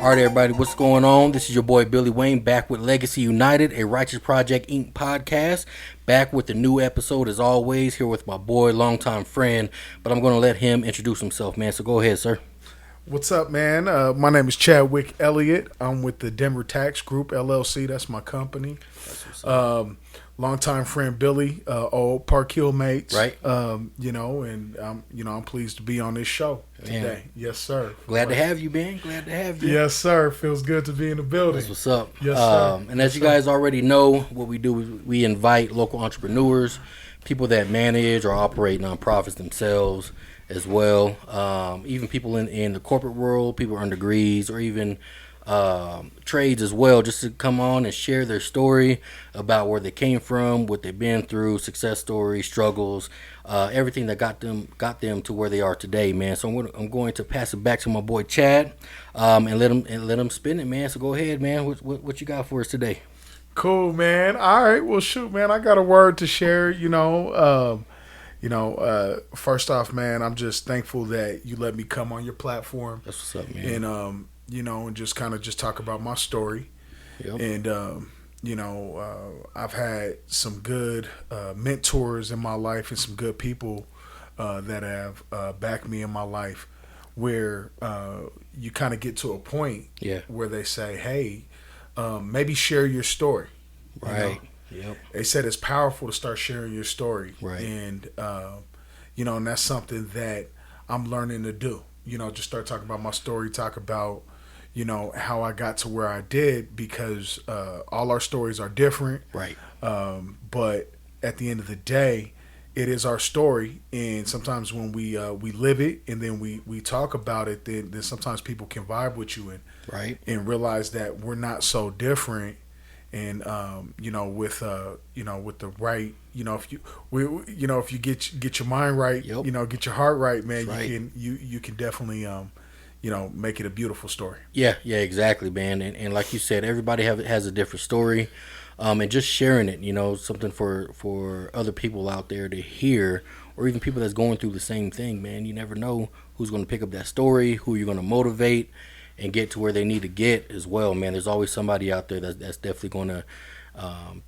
All right, everybody, what's going on? This is your boy Billy Wayne back with Legacy United, a Righteous Project Inc. podcast. Back with the new episode as always, here with my boy, longtime friend. But I'm going to let him introduce himself, man. So go ahead, sir. What's up, man? My name is Chadwick Elliot. I'm with the Denver Tax Group, LLC. That's my company. Longtime friend Billy, old Park Hill mates. Right. I'm pleased to be on this show today. Man. Yes, sir. Glad to have you, man. Glad to have you. Yes, sir. Feels good to be in the building. That's what's up. Yes, sir. And as you guys already know, what we do is we invite local entrepreneurs, people that manage or operate nonprofits themselves as well. Even people in the corporate world, people who earn degrees, or even trades as well, just to come on and share their story about where they came from, what they've been through, success stories, struggles, everything that got them to where they are today, man. So I'm going to pass it back to my boy Chad, and let him spin it, man. So go ahead, man. What you got for us today? Cool, man. All right. Well, shoot, man. I got a word to share. First off, man, I'm just thankful that you let me come on your platform. That's what's up, man. And just kind of talk about my story. Yep. And, I've had some good mentors in my life and some good people that have backed me in my life, where you kind of get to a point where they say, hey, maybe share your story. Right. Yep. They said it's powerful to start sharing your story. Right. And, and that's something that I'm learning to do. Just start talking about my story, talk about, how I got to where I did, because all our stories are different. Right. But at the end of the day, it is our story. And sometimes when we live it and then we talk about it, then sometimes people can vibe with you and realize that we're not so different. And with the right, if you get your mind right, get your heart right, man, you can definitely make it a beautiful story. Yeah, exactly, man. And like you said, everybody has a different story, and just sharing it, something for other people out there to hear, or even people that's going through the same thing, man. You never know who's going to pick up that story, who you're going to motivate and get to where they need to get as well, man. There's always somebody out there that's definitely going to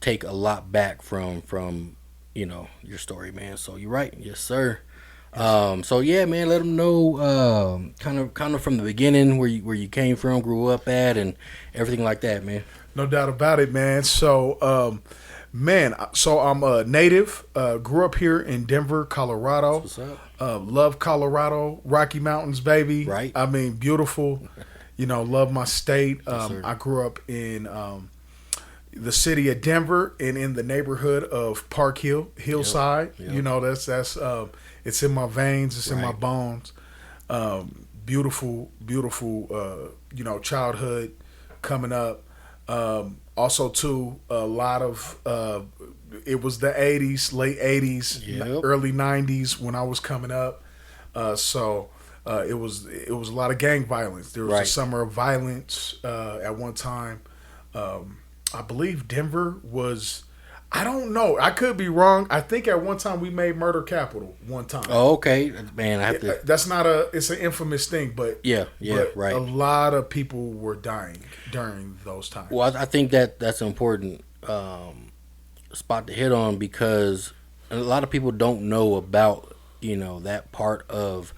take a lot back from your story, man. So you're right. Yes, sir. So yeah, man, let them know kind of from the beginning where you came from, grew up at, and everything like that, man. No doubt about it, man. So I'm a native, grew up here in Denver, Colorado. What's up? Love Colorado, Rocky Mountains, baby. Right. I mean, beautiful. Love my state. Yes, I grew up in the city of Denver and in the neighborhood of Park Hill, Hillside. Yep. That's it's in my veins. It's in my bones. Beautiful, childhood coming up. Also, too, a lot of it was the 80s, late 80s, early 90s when I was coming up. It was a lot of gang violence. There was a summer of violence at one time. I believe Denver was, I don't know, I could be wrong. I think at one time we made murder capital one time. Oh, okay, man. I have to. That's not it's an infamous thing, but right. A lot of people were dying during those times. Well, I think that's an important spot to hit on, because a lot of people don't know about that part of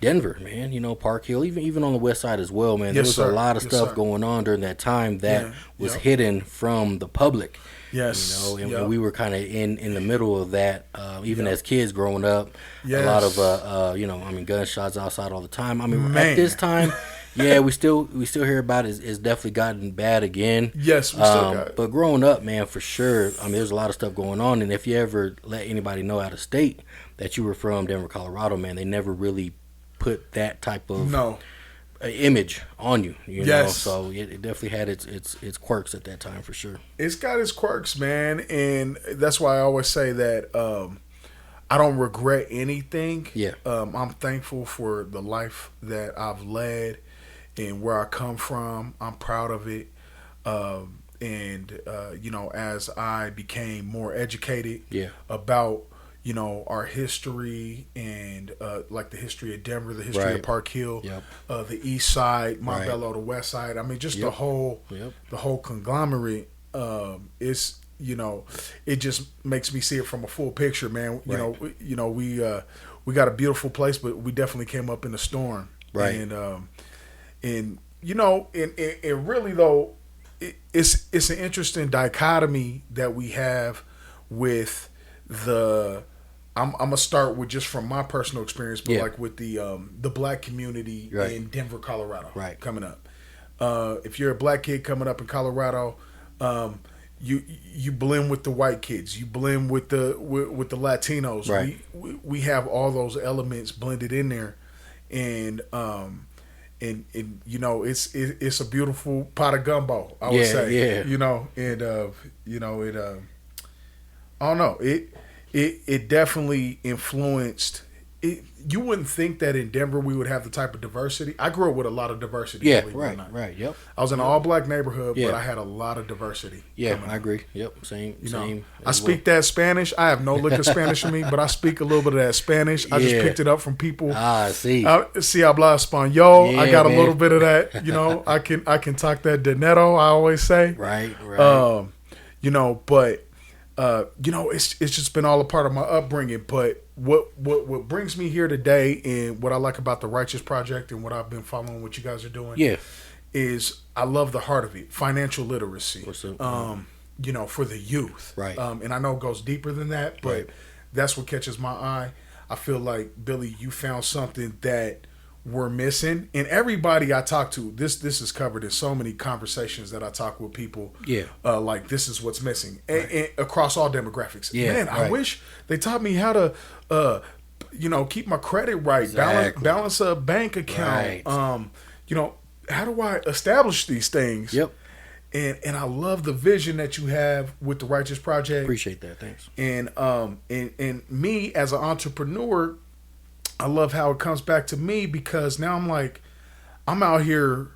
Denver, man. Park Hill, even on the west side as well, man. There was a lot of stuff going on during that time that was hidden from the public. Yes, and we were kind of in the middle of that, even as kids growing up. Yes. A lot of gunshots outside all the time. I mean, at this time, we still hear about it. It's definitely gotten bad again. Yes, we still got it. But growing up, man, for sure. I mean, there's a lot of stuff going on, and if you ever let anybody know out of state that you were from Denver, Colorado, man, they never really put that type of image on you, know. So it definitely had its quirks at that time, for sure. It's got its quirks, man, and that's why I always say that I don't regret anything. I'm thankful for the life that I've led and where I come from. I'm proud of it. As I became more educated about our history and like the history of Denver, the history of Park Hill, the East Side, Montbello, the West Side. I mean, just the whole conglomerate. It's it just makes me see it from a full picture, man. We got a beautiful place, but we definitely came up in a storm, and really though, it's an interesting dichotomy that we have with the. I'm gonna start with just from my personal experience, but like with the black community in Denver, Colorado, coming up. If you're a black kid coming up in Colorado, you blend with the white kids, you blend with the Latinos. Right. We have all those elements blended in there, and it's a beautiful pot of gumbo, I would say. I don't know, it definitely influenced. You wouldn't think that in Denver we would have the type of diversity. I grew up with a lot of diversity. Yep. I was in an all-black neighborhood, but I had a lot of diversity. Yeah, I agree. Yep, same. I speak that Spanish. I have no lick of Spanish in me, but I speak a little bit of that Spanish. I just picked it up from people. Sí. Si habla español. I got a little bit of that. I can talk that dinero, I always say. Right. But it's just been all a part of my upbringing. But what brings me here today, and what I like about the Righteous Project and what I've been following what you guys are doing, is I love the heart of it, financial literacy. For the youth, right? And I know it goes deeper than that, but that's what catches my eye. I feel like, Billy, you found something that we're missing, and everybody I talk to, this is covered in so many conversations that I talk with people. Like this is what's missing, and across all demographics. I wish they taught me how to, keep my credit right, balance a bank account. How do I establish these things? And I love the vision that you have with the Righteous Project. Appreciate that, thanks. And me as an entrepreneur, I love how it comes back to me, because now I'm out here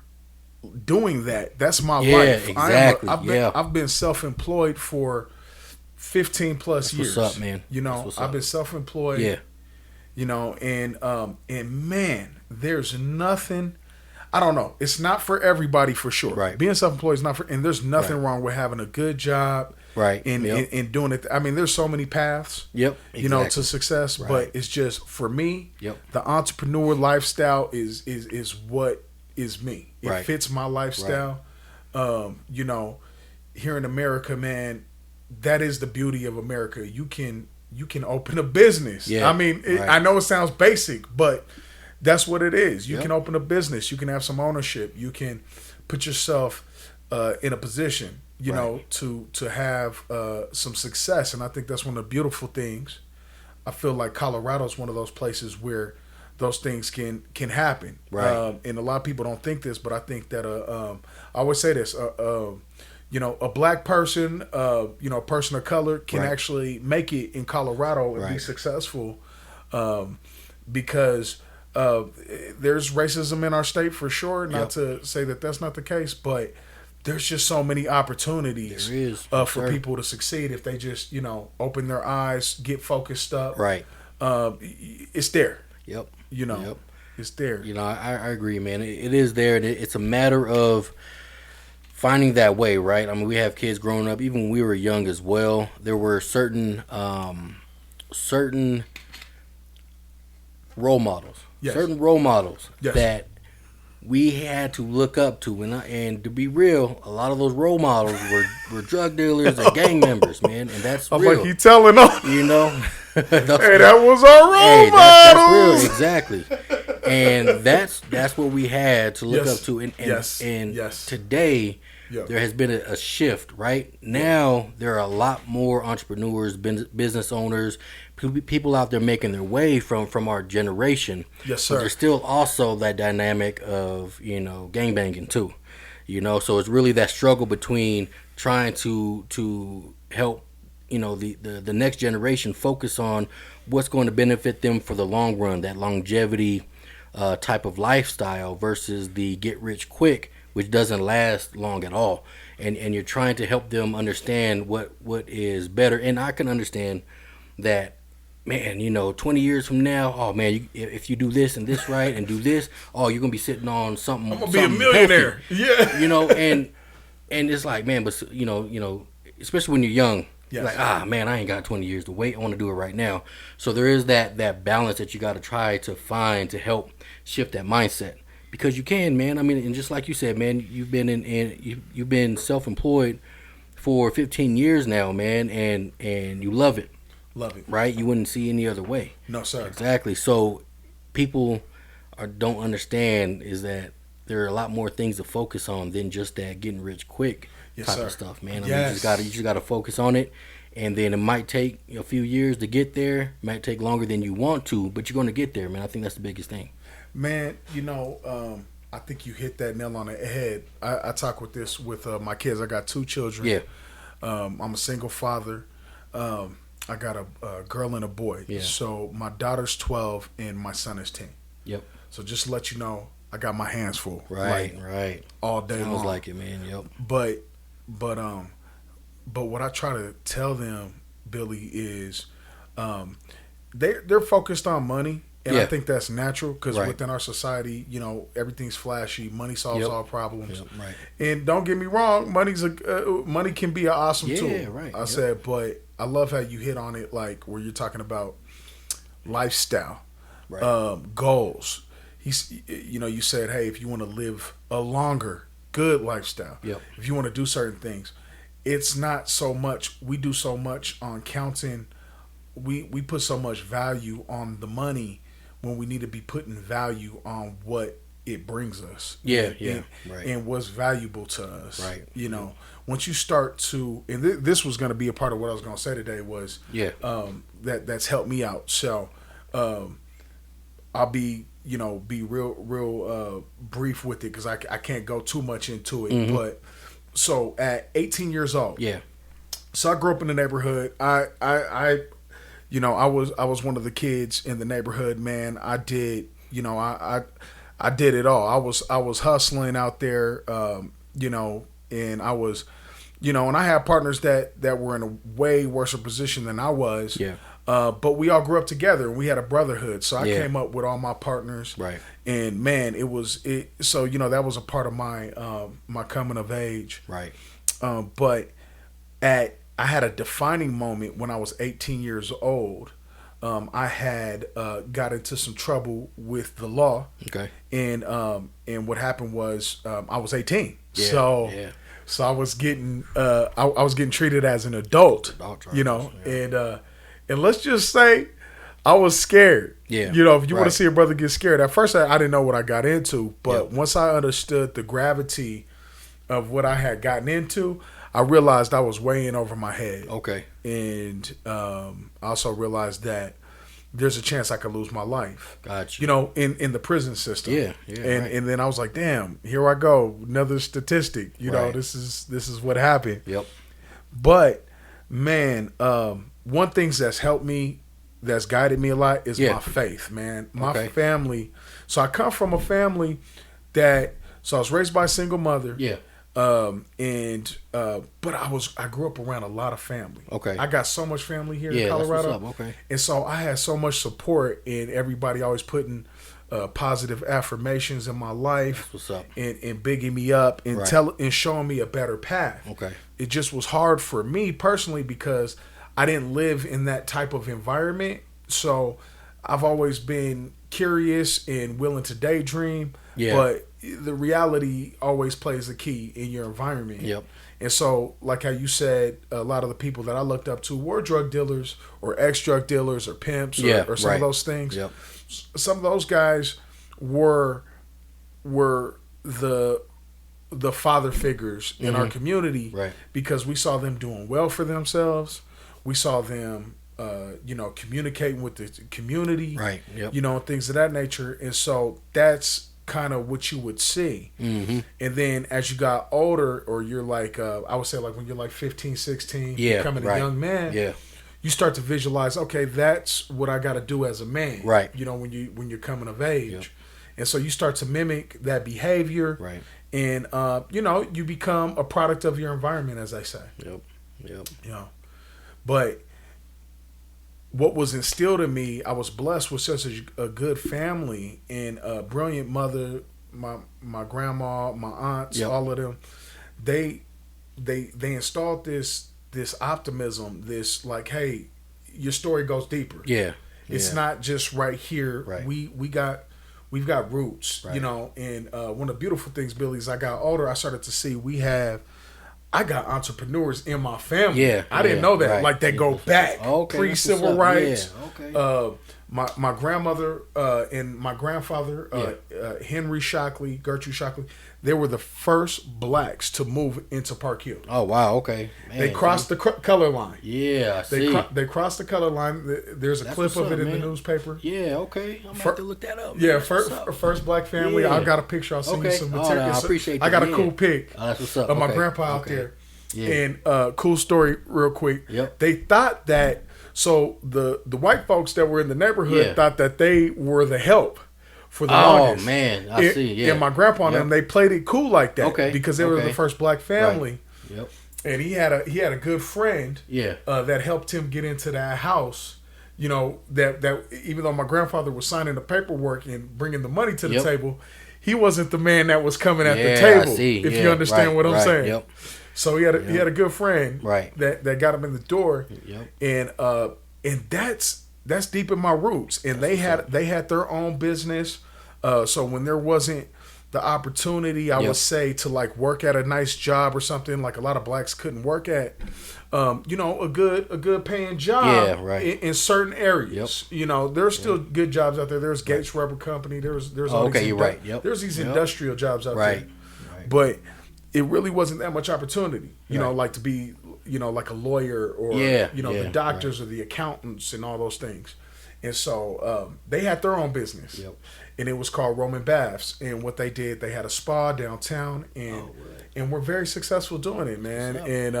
doing that. That's my life. Exactly. I've been self-employed for 15 plus years. What's up, man? I've been self-employed. And man, there's nothing. I don't know. It's not for everybody, for sure. Right. Being self-employed is not for, and there's nothing wrong with having a good job. Right. And doing it. I mean, there's so many paths. To success. But it's just, for me, the entrepreneur lifestyle is what is me. It fits my lifestyle. Here in America, man, that is the beauty of America. You can open a business. I mean, I know it sounds basic, but that's what it is. You can open a business. You can have some ownership. You can put yourself in a position, to have some success. And I think that's one of the beautiful things. I feel like Colorado is one of those places where those things can happen. And a lot of people don't think this, but I think that I always say this. A black person, a person of color can actually make it in Colorado and be successful, because there's racism in our state, for sure. Not to say that that's not the case, but there's just so many opportunities for people to succeed if they just open their eyes, get focused up. It's there. It's there. I agree, man. It is there. It's a matter of finding that way, right? I mean, we have kids growing up, even when we were young as well. There were certain role models. Certain role models that we had to look up to, and to be real, a lot of those role models were drug dealers and gang members, man, and that's real. Like, you telling them, hey, that was our role models. That's real, exactly, and that's what we had to look up to, and today. There has been a shift, right? Now there are a lot more entrepreneurs, business owners, people out there making their way from our generation. Yes, sir. But there's still also that dynamic of, gangbanging too. So it's really that struggle between trying to help, the next generation focus on what's going to benefit them for the long run, that longevity type of lifestyle, versus the get rich quick, which doesn't last long at all. And you're trying to help them understand what is better. And I can understand that, man, 20 years from now, oh man, if you do this and this right and do this, oh, you're gonna be sitting on something. I'm gonna be a millionaire. Healthy. And it's like, man, but especially when you're young, you're like, man, I ain't got 20 years to wait. I want to do it right now. So there is that balance that you got to try to find to help shift that mindset, because you can, man. I mean, and just like you said, man, you've been you've been self-employed for 15 years now, man, and you love it. Love it. Right? You wouldn't see any other way. No, sir. Exactly. So people don't understand is that there are a lot more things to focus on than just that getting rich quick type of stuff, man. I mean, you just got to focus on it, and then it might take a few years to get there. It might take longer than you want to, but you're going to get there, man. I think that's the biggest thing. Man, I think you hit that nail on the head. I talk with this with my kids. I got 2 children. Yeah. I'm a single father. I got a girl and a boy. Yeah. So my daughter's 12 and my son is 10. Yep. So just to let you know, I got my hands full. Right. All day long. Sounds like it, man. Yep. But what I try to tell them, Billy, is they're focused on money. And I think that's natural because within our society, everything's flashy. Money solves all problems. Yep, right. And don't get me wrong, money can be an awesome tool. Yeah, right. I said, but I love how you hit on it, like where you're talking about lifestyle, goals. You said, hey, if you want to live a longer, good lifestyle, if you want to do certain things, it's not so much. We do so much on counting. We put so much value on the money when we need to be putting value on what it brings us. And what's valuable to us. Right. Once you start to, and this was going to be a part of what I was going to say today was, that's helped me out. So, I'll be real brief with it because I can't go too much into it. Mm-hmm. But so at 18 years old, so I grew up in the neighborhood. I was one of the kids in the neighborhood, man. I did, I did it all. I was hustling out there, and I was, and I had partners that were in a way worse position than I was. Yeah. But we all grew up together and we had a brotherhood. So I came up with all my partners. Right. And man, so, that was a part of my, my coming of age. Right. But I had a defining moment when I was 18 years old. I had got into some trouble with the law. Okay. And what happened was I was 18. So I was getting I was getting treated as an adult. And let's just say I was scared. Yeah. If you want to see a brother get scared, at first I didn't know what I got into, but once I understood the gravity of what I had gotten into, I realized I was way in over my head. Okay. And I also realized that there's a chance I could lose my life. Gotcha. In the prison system. Yeah. And then I was like, damn, here I go. Another statistic. This is what happened. Yep. But man, one thing that's helped me, that's guided me a lot is my faith, man. My family. So I come from a family so I was raised by a single mother. Yeah. But I grew up around a lot of family. Okay. I got so much family here in Colorado. That's what's up. Okay. And so I had so much support, and everybody always putting positive affirmations in my life. That's what's up. And bigging me up and and showing me a better path. Okay. It just was hard for me personally because I didn't live in that type of environment. So I've always been curious and willing to daydream. Yeah. But the reality always plays a key in your environment. Yep. And so, like how you said, a lot of the people that I looked up to were drug dealers or ex-drug dealers or pimps or some of those things. Yep. Some of those guys were the father figures in our community because we saw them doing well for themselves. We saw them, communicating with the community, yep. Things of that nature. And so that's kind of what you would see. Mm-hmm. And then as you got older, or you're like, I would say like when you're like 15, 16, becoming a young man, you start to visualize, okay, that's what I got to do as a man. Right. When you're coming of age. Yep. And so you start to mimic that behavior. Right. And, you become a product of your environment, as I say. Yep. But what was instilled in me, I was blessed with such a good family and a brilliant mother. My grandma, my aunts, all of them, they installed this optimism, this like, hey, your story goes deeper. Yeah. It's not just right here. Right. We've got roots, right. you know. And one of the beautiful things, Billy, as I got older, I started to see I got entrepreneurs in my family. Yeah, I didn't know that. right. Like they go back pre-civil rights. Yeah, okay. My grandmother and my grandfather, Henry Shockley, Gertrude Shockley, they were the first blacks to move into Park Hill. Oh wow, okay. Man, they crossed the color line. Yeah, I see. They crossed the color line. There's a clip of it in the newspaper. Yeah, okay. I'm gonna have to look that up. Yeah, first black family. I got a picture. I'll send you some material. I appreciate that. I got a cool pic that's what's up. of my grandpa out there. Yeah. And cool story real quick. Yep. They thought that, so the white folks that were in the neighborhood thought that they were the help for the longest. Oh man, I see. Yeah. And my grandpa and them, they played it cool like that. Okay. Because they were the first black family. Right. Yep. And he had a good friend that helped him get into that house. You know, that even though my grandfather was signing the paperwork and bringing the money to the table, he wasn't the man that was coming at the table. I see. If you understand what I'm saying. Yep. So he had a good friend that got him in the door. Yep. And that's deep in my roots. And they had their own business. So when there wasn't the opportunity, I would say, to like work at a nice job or something like a lot of blacks couldn't work at, you know, a good paying job in certain areas. Yep. You know, there's still good jobs out there. There's Gates Rubber Company. There's all these there's these industrial jobs out there. But it really wasn't that much opportunity, you know, like to be, you know, like a lawyer or, you know, the doctors or the accountants and all those things. And so they had their own business. Yep. And it was called Roman Baths. And what they did, they had a spa downtown, and we're very successful doing it, man. And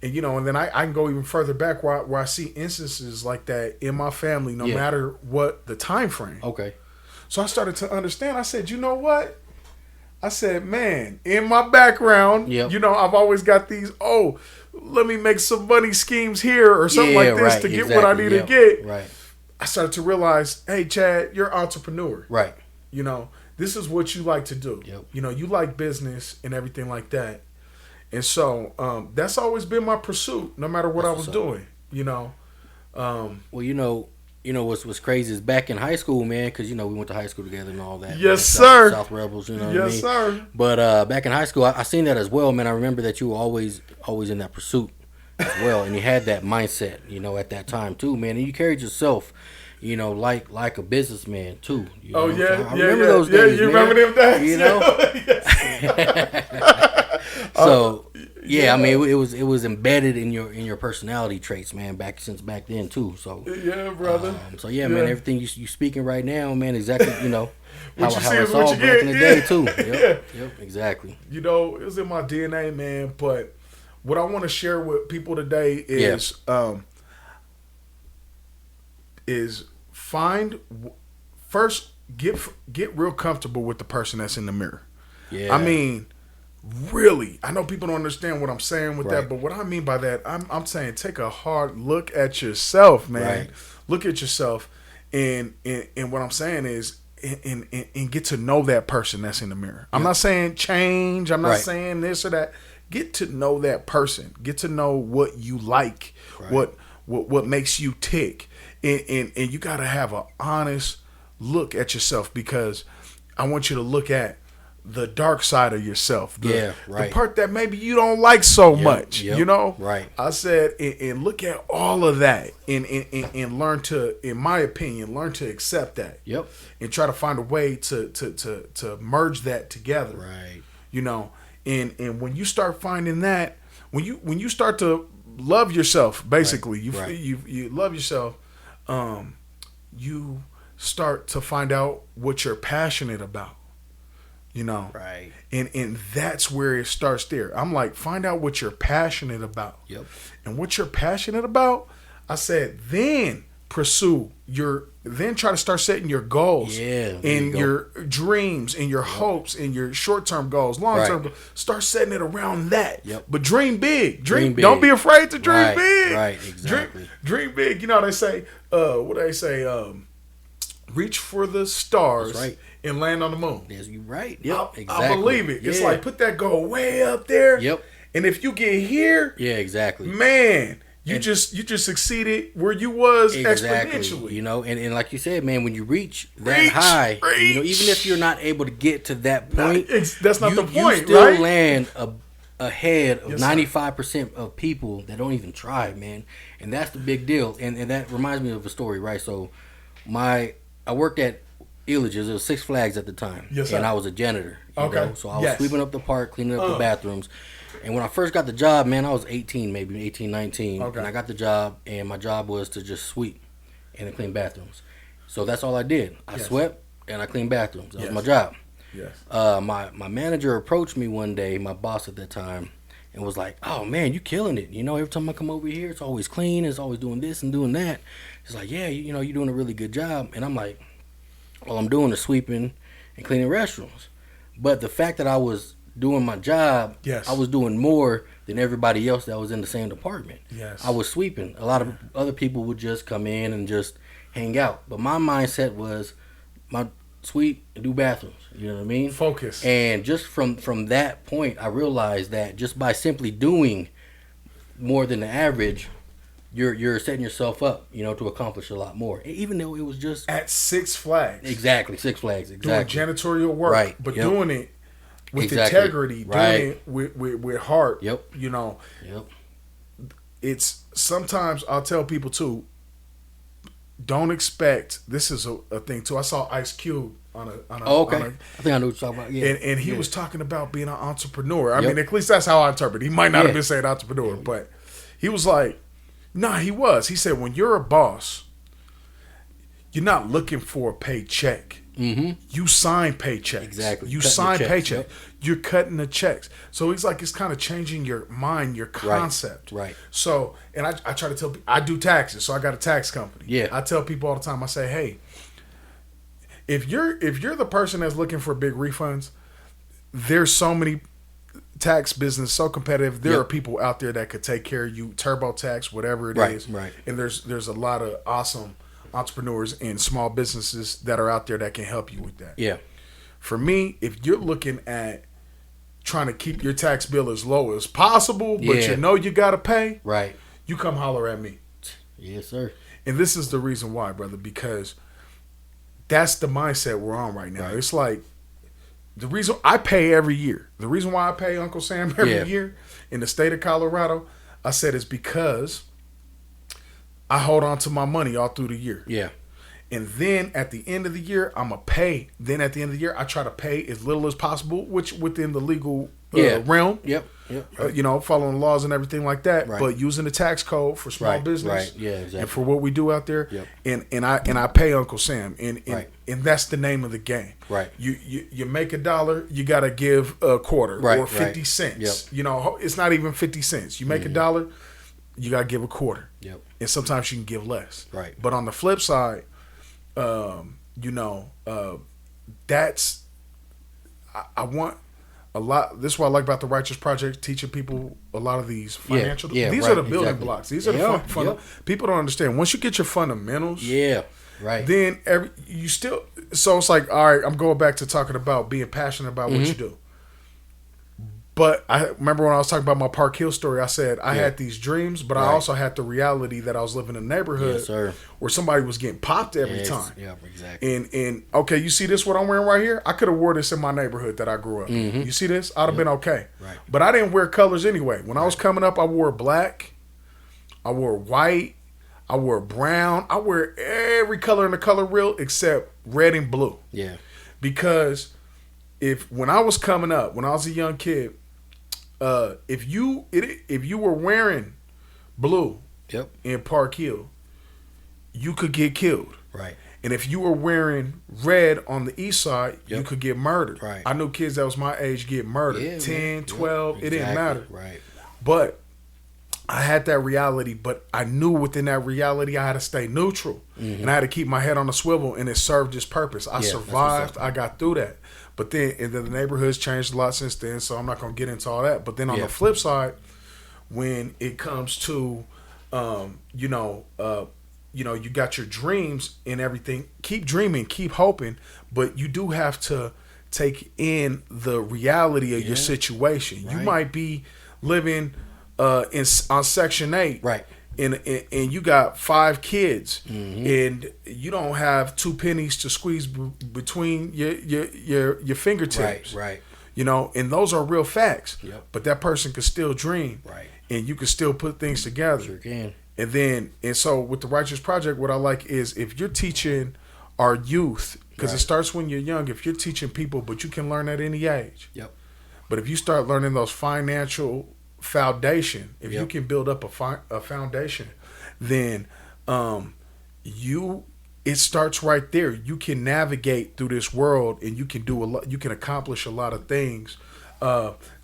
you know, and then I can go even further back where I see instances like that in my family, no matter what the time frame. Okay. So I started to understand. I said, you know what? I said, man, in my background, you know, I've always got these, let me make some money schemes here or something like this to get what I need to get. Right. I started to realize, hey, Chad, you're an entrepreneur. Right. You know, this is what you like to do. Yep. You know, you like business and everything like that. And so that's always been my pursuit, no matter what I was doing, you know. Well, you know what's crazy is back in high school, man, because, you know, we went to high school together and all that. Yes, sir. South Rebels, you know what I mean? Yes, sir. But back in high school, I seen that as well, man. I remember that you were always in that pursuit as well, and you had that mindset, you know, at that time too, man. And you carried yourself, you know, like a businessman too. You know I remember those days, you man. remember them days, you know? So I mean, it was embedded in your personality traits, man, back then too. So yeah, brother. Man, everything you speaking right now, man, exactly, you know, how I saw what you back get. in the day too. Yep, exactly. You know, it was in my DNA, man. But what I want to share with people today is get real comfortable with the person that's in the mirror. Yeah. I mean, really, I know people don't understand what I'm saying with that, but what I mean by that, I'm saying take a hard look at yourself, man. Right. Look at yourself, and what I'm saying is, and get to know that person that's in the mirror. I'm not saying change. I'm not saying this or that. Get to know that person. Get to know what you like, what makes you tick, and you got to have an honest look at yourself, because I want you to look at the dark side of yourself. The part that maybe you don't like so much, you know? Right. I said, and look at all of that and learn to, in my opinion, learn to accept that. Yep. And try to find a way to merge that together. Right. You know, and when you start finding that, when you start to love yourself, basically, you love yourself, you start to find out what you're passionate about. You know, right, and that's where it starts there. I'm like, find out what you're passionate about. Yep. And what you're passionate about, I said, then pursue then try to start setting your goals and your dreams and your hopes and your short-term goals, long-term goals. Start setting it around that. But dream big. Dream big. Don't be afraid to dream big. Right, exactly. Dream big. You know what they say? What do they say? Reach for the stars and land on the moon. Yes, you're right. Yep, exactly. I believe it. It's like put that goal way up there. Yep. And if you get here, exactly. Man, you just succeeded where you was exponentially. You know, and like you said, man, when you reach that high, you know, even if you're not able to get to that point, that's not the point. You still land ahead of 95% of people that don't even try, man. And that's the big deal. And that reminds me of a story, right? So I worked at Illich's. It was Six Flags at the time. Yes, sir. And I was a janitor. You know? So I was sweeping up the park, cleaning up the bathrooms. And when I first got the job, man, I was 18, maybe 18, 19. And I got the job, and my job was to just sweep and clean bathrooms. So that's all I did. I swept and I cleaned bathrooms. That was my job. Yes. My manager approached me one day, my boss at that time, and was like, "Oh man, you killing it. You know, every time I come over here, it's always clean. It's always doing this and doing that." He's like, "Yeah, you know, you're doing a really good job." And I'm like, "All I'm doing is sweeping and cleaning restrooms." But the fact that I was doing my job, I was doing more than everybody else that was in the same department. I was sweeping. A lot of other people would just come in and just hang out. But my mindset was sweep and do bathrooms. You know what I mean? Focus. And just from that point, I realized that just by simply doing more than the average, you're setting yourself up, you know, to accomplish a lot more. Even though it was just at Six Flags. Exactly, Six Flags. Exactly. Doing janitorial work, but doing it with integrity, doing it with heart. You know. It's sometimes I'll tell people too. Don't expect. This is a thing too. I saw Ice Cube on a. I think I know what you're talking about. Yeah, and he was talking about being an entrepreneur. I mean, at least that's how I interpret it. He might not have been saying entrepreneur, but he was like, nah, he was. He said, when you're a boss, you're not looking for a paycheck. You sign paychecks. Exactly. You sign paychecks. You're cutting the checks. So he's like, it's kind of changing your mind, your concept. Right. So, and I try to tell people, I do taxes, so I got a tax company. I tell people all the time, I say, hey, if you're the person that's looking for big refunds, there's so many tax business so competitive. There are people out there that could take care of you, TurboTax, whatever it is. And there's a lot of awesome entrepreneurs and small businesses that are out there that can help you with that. For me, if you're looking at trying to keep your tax bill as low as possible, but you know you gotta pay, you come holler at me. Yes, sir. And this is the reason why, brother, because that's the mindset we're on right now. It's like the reason I pay every year. The reason why I pay Uncle Sam every year in the state of Colorado, I said, is because I hold on to my money all through the year. And then at the end of the year, I'm going to pay. Then at the end of the year, I try to pay as little as possible, which within the legal realm. You know, following laws and everything like that. But using the tax code for small business. And for what we do out there. And I pay Uncle Sam. And that's the name of the game. You make $1, you got to give a quarter or 50 cents. You know, it's not even 50 cents. You make $1, you got to give a quarter. And sometimes you can give less. But on the flip side, you know, that's I want a lot. This is what I like about the Righteous Project, teaching people a lot of these financial. These are the building blocks. These are the people don't understand. Once you get your fundamentals, then you still. So it's like, all right, I'm going back to talking about being passionate about what you do. But I remember when I was talking about my Park Hill story, I said I had these dreams, but I also had the reality that I was living in a neighborhood where somebody was getting popped every time. And okay, you see this, what I'm wearing right here? I could have wore this in my neighborhood that I grew up in. You see this? I'd have been okay. But I didn't wear colors anyway. When I was coming up, I wore black, I wore white, I wore brown. I wear every color in the color wheel except red and blue. Because when I was coming up, when I was a young kid, if you were wearing blue in Park Hill, you could get killed. And if you were wearing red on the east side, you could get murdered. I knew kids that was my age get murdered. 10, 12, it didn't matter. But I had that reality, but I knew within that reality I had to stay neutral, and I had to keep my head on a swivel, and it served its purpose. I survived. I got through that. But then, and then the neighborhood's changed a lot since then, so I'm not going to get into all that. But then on the flip side, when it comes to, you got your dreams and everything, keep dreaming, keep hoping, but you do have to take in the reality of your situation. Right. You might be living on Section 8, right? And you got 5 kids, and you don't have 2 pennies to squeeze between your fingertips, right? And those are real facts. Yep. But that person can still dream, right? And you can still put things together. Sure can. And so with the Righteous Project, what I like is if you're teaching our youth, because it starts when you're young. If you're teaching people, but you can learn at any age. Yep. But if you start learning those financial foundation, if you can build up a foundation, then it starts right there. You can navigate through this world, and you can do a lot. You can accomplish a lot of things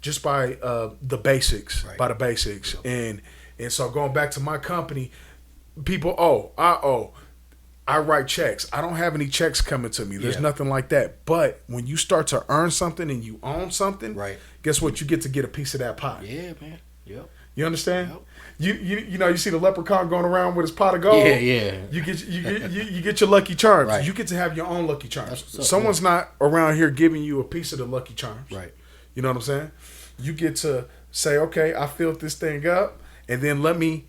just by the basics, by the basics. Yep. And so going back to my company, people I write checks. I don't have any checks coming to me. There's nothing like that. But when you start to earn something and you own something, guess what? You get to get a piece of that pie. Yeah, man. Yep. You understand? Yep. You see the leprechaun going around with his pot of gold. Yeah. You get your Lucky Charms. Right. You get to have your own Lucky Charms. Someone's not around here giving you a piece of the Lucky Charms. Right. You know what I'm saying? You get to say, okay, I filled this thing up, and then let me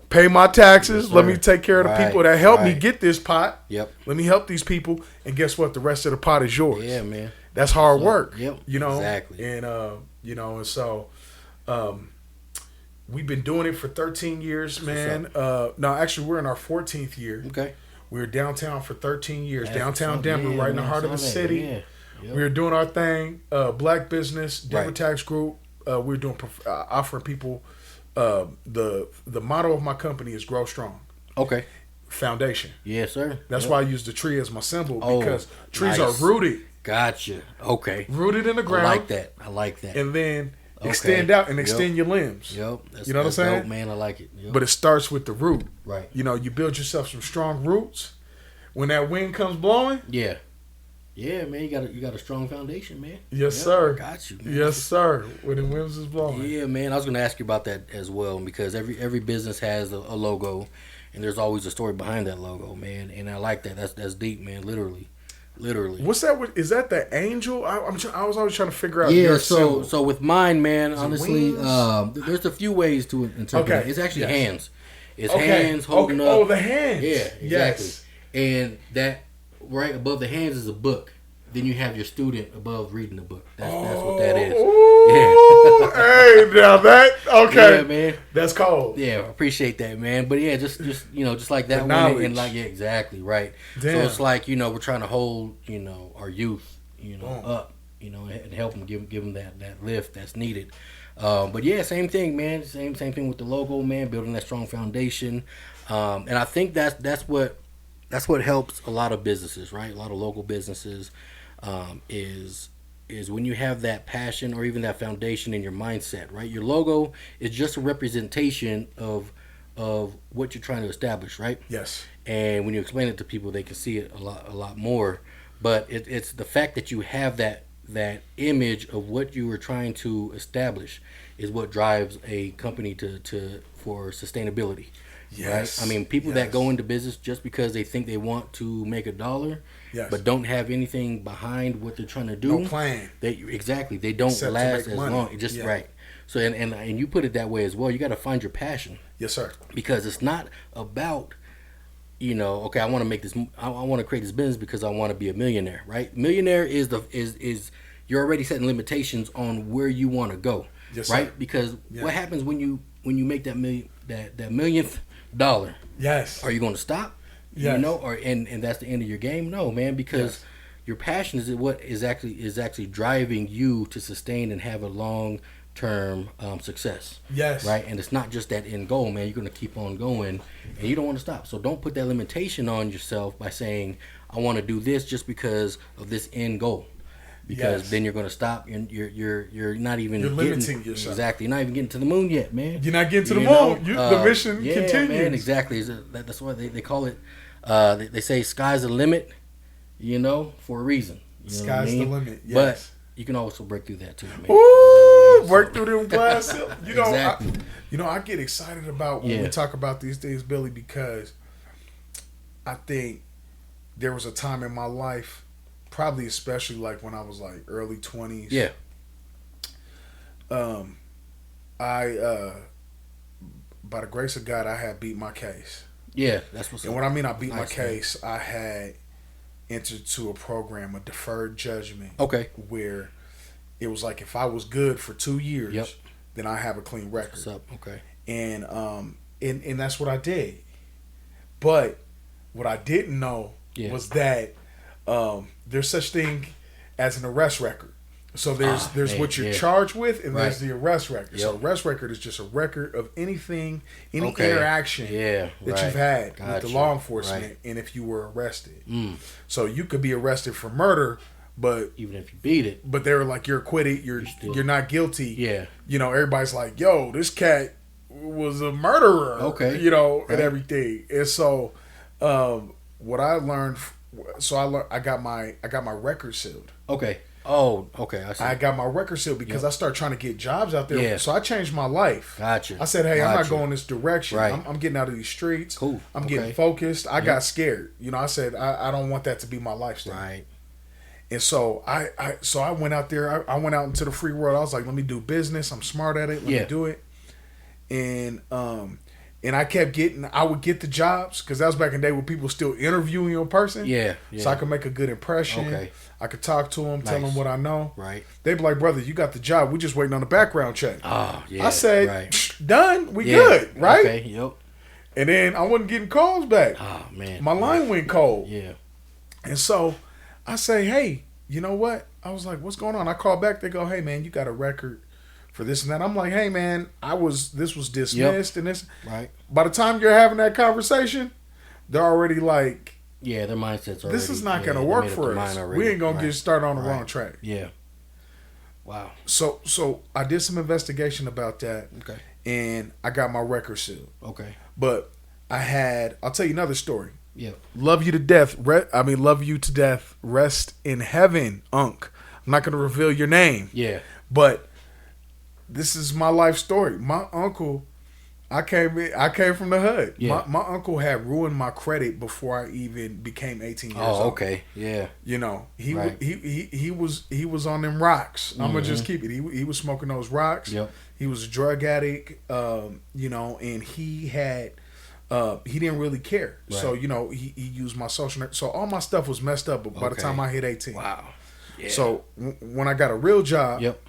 pay my taxes. Let me take care of the people that helped me get this pot. Yep. Let me help these people, and guess what? The rest of the pot is yours. Yeah, man. That's hard work. Yep. Exactly. And and so we've been doing it for 13 years, man. No, actually, we're in our 14th year. Okay. We were downtown for 13 years. Downtown Denver, right in the heart of the city. Yeah. Yep. We were doing our thing. Black business, Denver Tax Group. We're doing offering people. The motto of my company is grow strong. Okay. Foundation. Yes, sir. That's why I use the tree as my symbol, because trees are rooted. Gotcha. Okay. Rooted in the ground. I like that. And then extend out and extend your limbs. Yep. You know what I'm saying? Dope, man, I like it. Yep. But it starts with the root. Right. You build yourself some strong roots. When that wind comes blowing. Yeah. Yeah, man, you got a strong foundation, man. Yes, sir. Got you, man. Yes, sir. When the winds is blowing. Yeah, man. I was going to ask you about that as well, because every business has a logo, and there's always a story behind that logo, man. And I like that. That's deep, man. Literally. What's that? Is that the angel? I was always trying to figure out. Yeah. So with mine, man. Honestly, there's a few ways to interpret it. It's actually hands. It's hands holding up. Oh, the hands. Yeah. Exactly. Yes. And that. Right above the hands is a book. Then you have your student above reading the book. That's what that is. Yeah. Hey, now that okay. Yeah, man. That's cold. Yeah, appreciate that, man. But yeah, just like that one, and like exactly right. Damn. So it's like we're trying to hold our youth up and help them give them that lift that's needed. But yeah, same thing, man. Same thing with the logo, man. Building that strong foundation, and I think that's what helps a lot of businesses, right? A lot of local businesses is when you have that passion or even that foundation in your mindset, right? Your logo is just a representation of what you're trying to establish, right? Yes. And when you explain it to people, they can see it a lot more. But it's the fact that you have that image of what you were trying to establish is what drives a company for sustainability. Yes. Right? I mean, people that go into business just because they think they want to make $1, but don't have anything behind what they're trying to do. No plan. They don't Except last as money. long. Just right. So and you put it that way as well. You got to find your passion. Yes, sir. Because it's not about okay, I want to make this. I want to create this business because I want to be a millionaire. Right. Millionaire is you're already setting limitations on where you want to go. Yes, right. Sir. Because what happens when you make that millionth dollar? Yes. Are you going to stop? Yes. And that's the end of your game? No, man, because your passion is what is actually driving you to sustain and have a long-term success. Yes. Right? And it's not just that end goal, man. You're going to keep on going, and you don't want to stop. So don't put that limitation on yourself by saying, I want to do this just because of this end goal. because then you're going to stop and you're not even limiting yourself. Exactly. You're not even getting to the moon yet, man. You're not getting to the moon. The mission continues. Man, exactly. That's why they call it. They say sky's the limit, for a reason. Sky's the limit. Yes. But you can also break through that too, man. Ooh, work through them glass ceilings. Exactly. I get excited about when we talk about these things, Billy, because I think there was a time in my life, probably especially like when I was like early 20s. Yeah. I by the grace of God, I had beat my case. Yeah, that's what's up. And what I mean I beat my case, I had entered to a program, a deferred judgment. Okay. Where it was like if I was good for 2 years, then I have a clean record. What's up? Okay. And that's what I did. But what I didn't know was that there's such thing as an arrest record. So there's what you're charged with, and there's the arrest record. Yep. So arrest record is just a record of any interaction that you've had with the law enforcement, and if you were arrested. So you could be arrested for murder, but even if you beat it, but they were like, you're acquitted, you're not guilty. Yeah, everybody's like, yo, this cat was a murderer. Okay, and everything. And so what I learned, I got my record sealed. Okay. Oh, okay. I got my record sealed because I started trying to get jobs out there. Yeah. So I changed my life. Gotcha. I said, hey, I'm not going this direction. Right. I'm getting out of these streets. Cool. I'm getting focused. I got scared. I said, I don't want that to be my lifestyle. Right. And so I went out there. I went out into the free world. I was like, let me do business. I'm smart at it. Let me do it. And I kept I would get the jobs because that was back in the day where people were still interviewing you in person. Yeah. So I could make a good impression. Okay. I could talk to them, tell them what I know. Right. They'd be like, brother, you got the job. We're just waiting on the background check. Oh, yeah. I said, done. We good, right? Okay, yep. And then I wasn't getting calls back. Oh, man. My line went cold. Yeah. And so I say, hey, you know what? I was like, what's going on? I call back. They go, hey, man, you got a record for this and that. I'm like, hey, man, this was dismissed and this. Right. By the time you're having that conversation, they're already like, yeah, their mindsets already. This is not going to work for us. We ain't going to get started on the wrong track. Yeah. Wow. So I did some investigation about that. Okay. And I got my record sealed. Okay. But I'll tell you another story. Yeah. Love you to death. Love you to death. Rest in heaven, Unc. I'm not going to reveal your name. Yeah. But this is my life story. My uncle, I came from the hood. Yeah. My uncle had ruined my credit before I even became 18 years old. Oh, okay. Yeah. He was on them rocks. Mm-hmm. I'm gonna just keep it. He was smoking those rocks. Yep. He was a drug addict. And he had he didn't really care. Right. So he used my social net. So all my stuff was messed up by the time I hit 18. Wow. Yeah. So when I got a real job. Yep.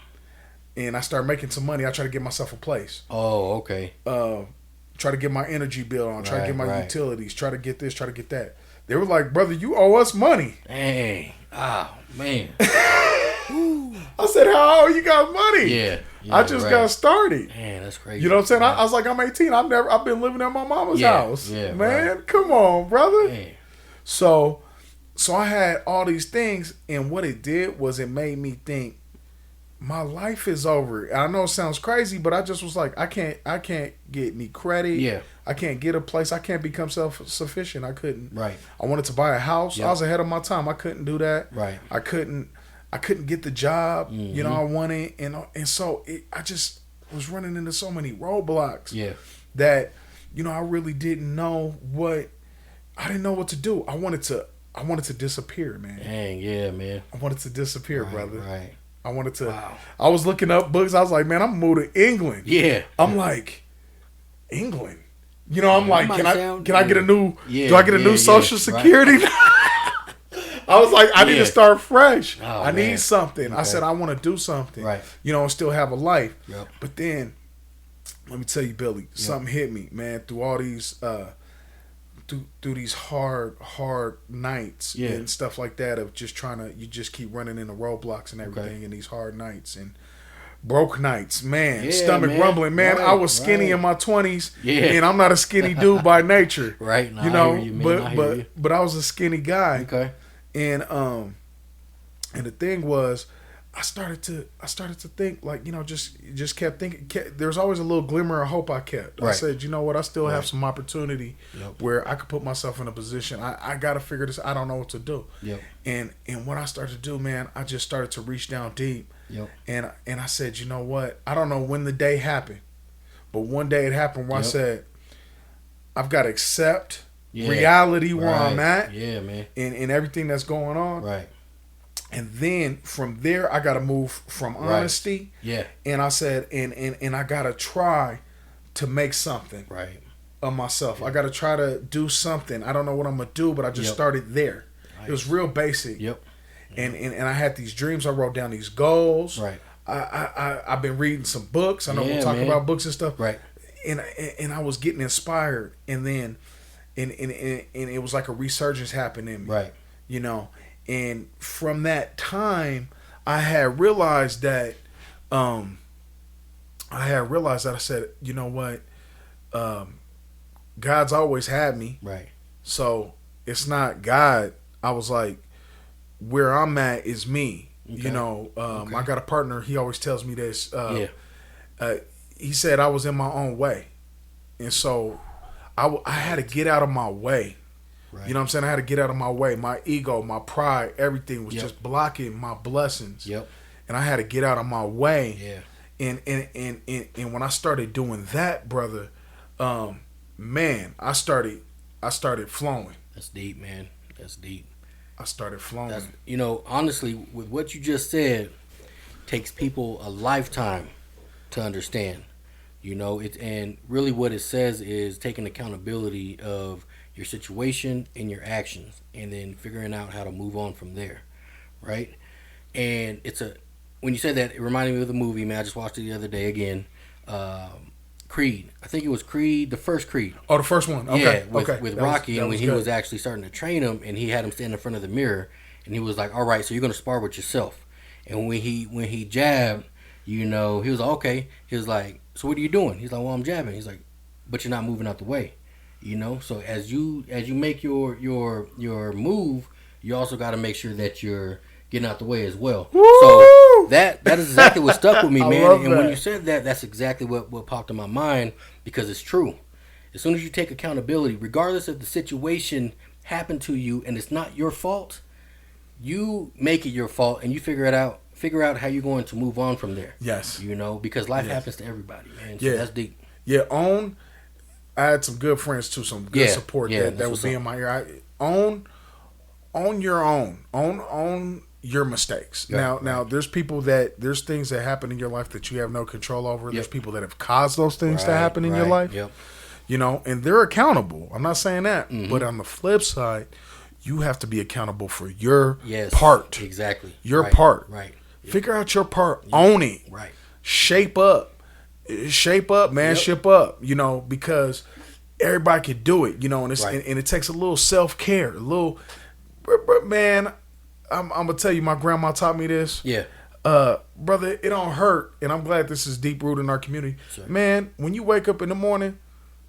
And I started making some money. I tried to get myself a place. Oh, okay. Try to get my energy bill on. Try to get my utilities. Try to get this. Try to get that. They were like, brother, you owe us money. Dang. Oh, man. I said, how you got money? Yeah. I just got started. Man, that's crazy. You know what I'm saying? I was like, I'm 18. I've been living at my mama's house. Yeah, man, come on, brother. Man. So I had all these things, and what it did was it made me think, my life is over. I know it sounds crazy, but I just was like, I can't get any credit. Yeah. I can't get a place. I can't become self-sufficient. I couldn't. Right. I wanted to buy a house. Yep. I was ahead of my time. I couldn't do that. Right. I couldn't get the job, I wanted. And so I just was running into so many roadblocks. Yeah. That, I really didn't know I didn't know what to do. I wanted to disappear, man. Dang, yeah, man. I wanted to disappear, brother. Right. I wanted to. Wow. I was looking up books. I was like, man, I'm moving to England. Yeah. I'm like, England. I'm like, can I get a new? Yeah, do I get a new Social Security? Right. I was like, I need to start fresh. Oh, I need something. Okay. I said, I want to do something. Right. And still have a life. Yep. But then, let me tell you, Billy, something hit me, man. Through all these, through these hard nights and stuff like that of just you just keep running into roadblocks and everything and these hard nights and broke nights, man. Stomach rumbling, man. Right, I was skinny in my 20s, and I'm not a skinny dude by nature, right? No, but I was a skinny guy, okay. And And the thing was, I started to think, like, just kept thinking. There's always a little glimmer of hope I kept. Right. I said, you know what? I still have Right. some opportunity where I could put myself in a position. I got to figure this. I don't know what to do. Yep. And what I started to do, man, I just started to reach down deep. Yep. And I said, you know what? I don't know when the day happened, but one day it happened where I said, I've got to accept reality where I'm at. Yeah, man. And everything that's going on. Right. And then from there, I got to move from honesty. Yeah. And I said, and I got to try to make something of myself. I got to try to do something. I don't know what I'm going to do, but I just started there. Nice. It was real basic. Yep. And I had these dreams. I wrote down these goals. Right. I've been reading some books. I know we'll talk about books and stuff. Right. And I was getting inspired. And then, and it was like a resurgence happened in me. Right. You know. And from that time, I had realized that I said, you know what? God's always had me. Right. So it's not God. I was like, where I'm at is me. Okay. You know, I got a partner. He always tells me this. He said I was in my own way. And so I had to get out of my way. Right. You know what I'm saying? I had to get out of my way. My ego, my pride, everything was just blocking my blessings. Yep. And I had to get out of my way. Yeah. And when I started doing that, brother, man, I started flowing. That's deep, man. That's deep. I started flowing. You know, honestly, with what you just said, takes people a lifetime to understand. You know, and really what it says is taking accountability of your situation and your actions, and then figuring out how to move on from there, right? And when you said that, it reminded me of the movie, man. I just watched it the other day again. Creed. I think it was Creed, the first Creed. Oh, the first one. Okay. Yeah, with Rocky, and when he was actually starting to train him, and he had him stand in front of the mirror, and he was like, "All right, so you're gonna spar with yourself." And when he jabbed, you know, he was like, "Okay." He was like, "So what are you doing?" He's like, "Well, I'm jabbing." He's like, "But you're not moving out the way." You know, so as you make your move, you also got to make sure that you're getting out the way as well. Woo! So that is exactly what stuck with me, man. And when you said that, that's exactly what popped in my mind, because it's true. As soon as you take accountability, regardless if the situation happened to you and it's not your fault, you make it your fault and you figure out how you're going to move on from there. Yes. You know, because life happens to everybody, man. So that's deep. Yeah, I had some good friends too, some good support that would be in my ear. Own your own. Own your mistakes. Yeah, now there's things that happen in your life that you have no control over. There's people that have caused those things to happen in your life. Yep. You know, and they're accountable. I'm not saying that. Mm-hmm. But on the flip side, you have to be accountable for your part. Exactly. Your part. Right. Figure out your part. Yep. Own it. Right. Shape up, man. Ship up. You know, because everybody can do it. You know, and it takes a little self-care. A little, man. I'm gonna tell you, my grandma taught me this. Yeah. Brother, it don't hurt, and I'm glad this is deep rooted in our community. Sure. Man, when you wake up in the morning,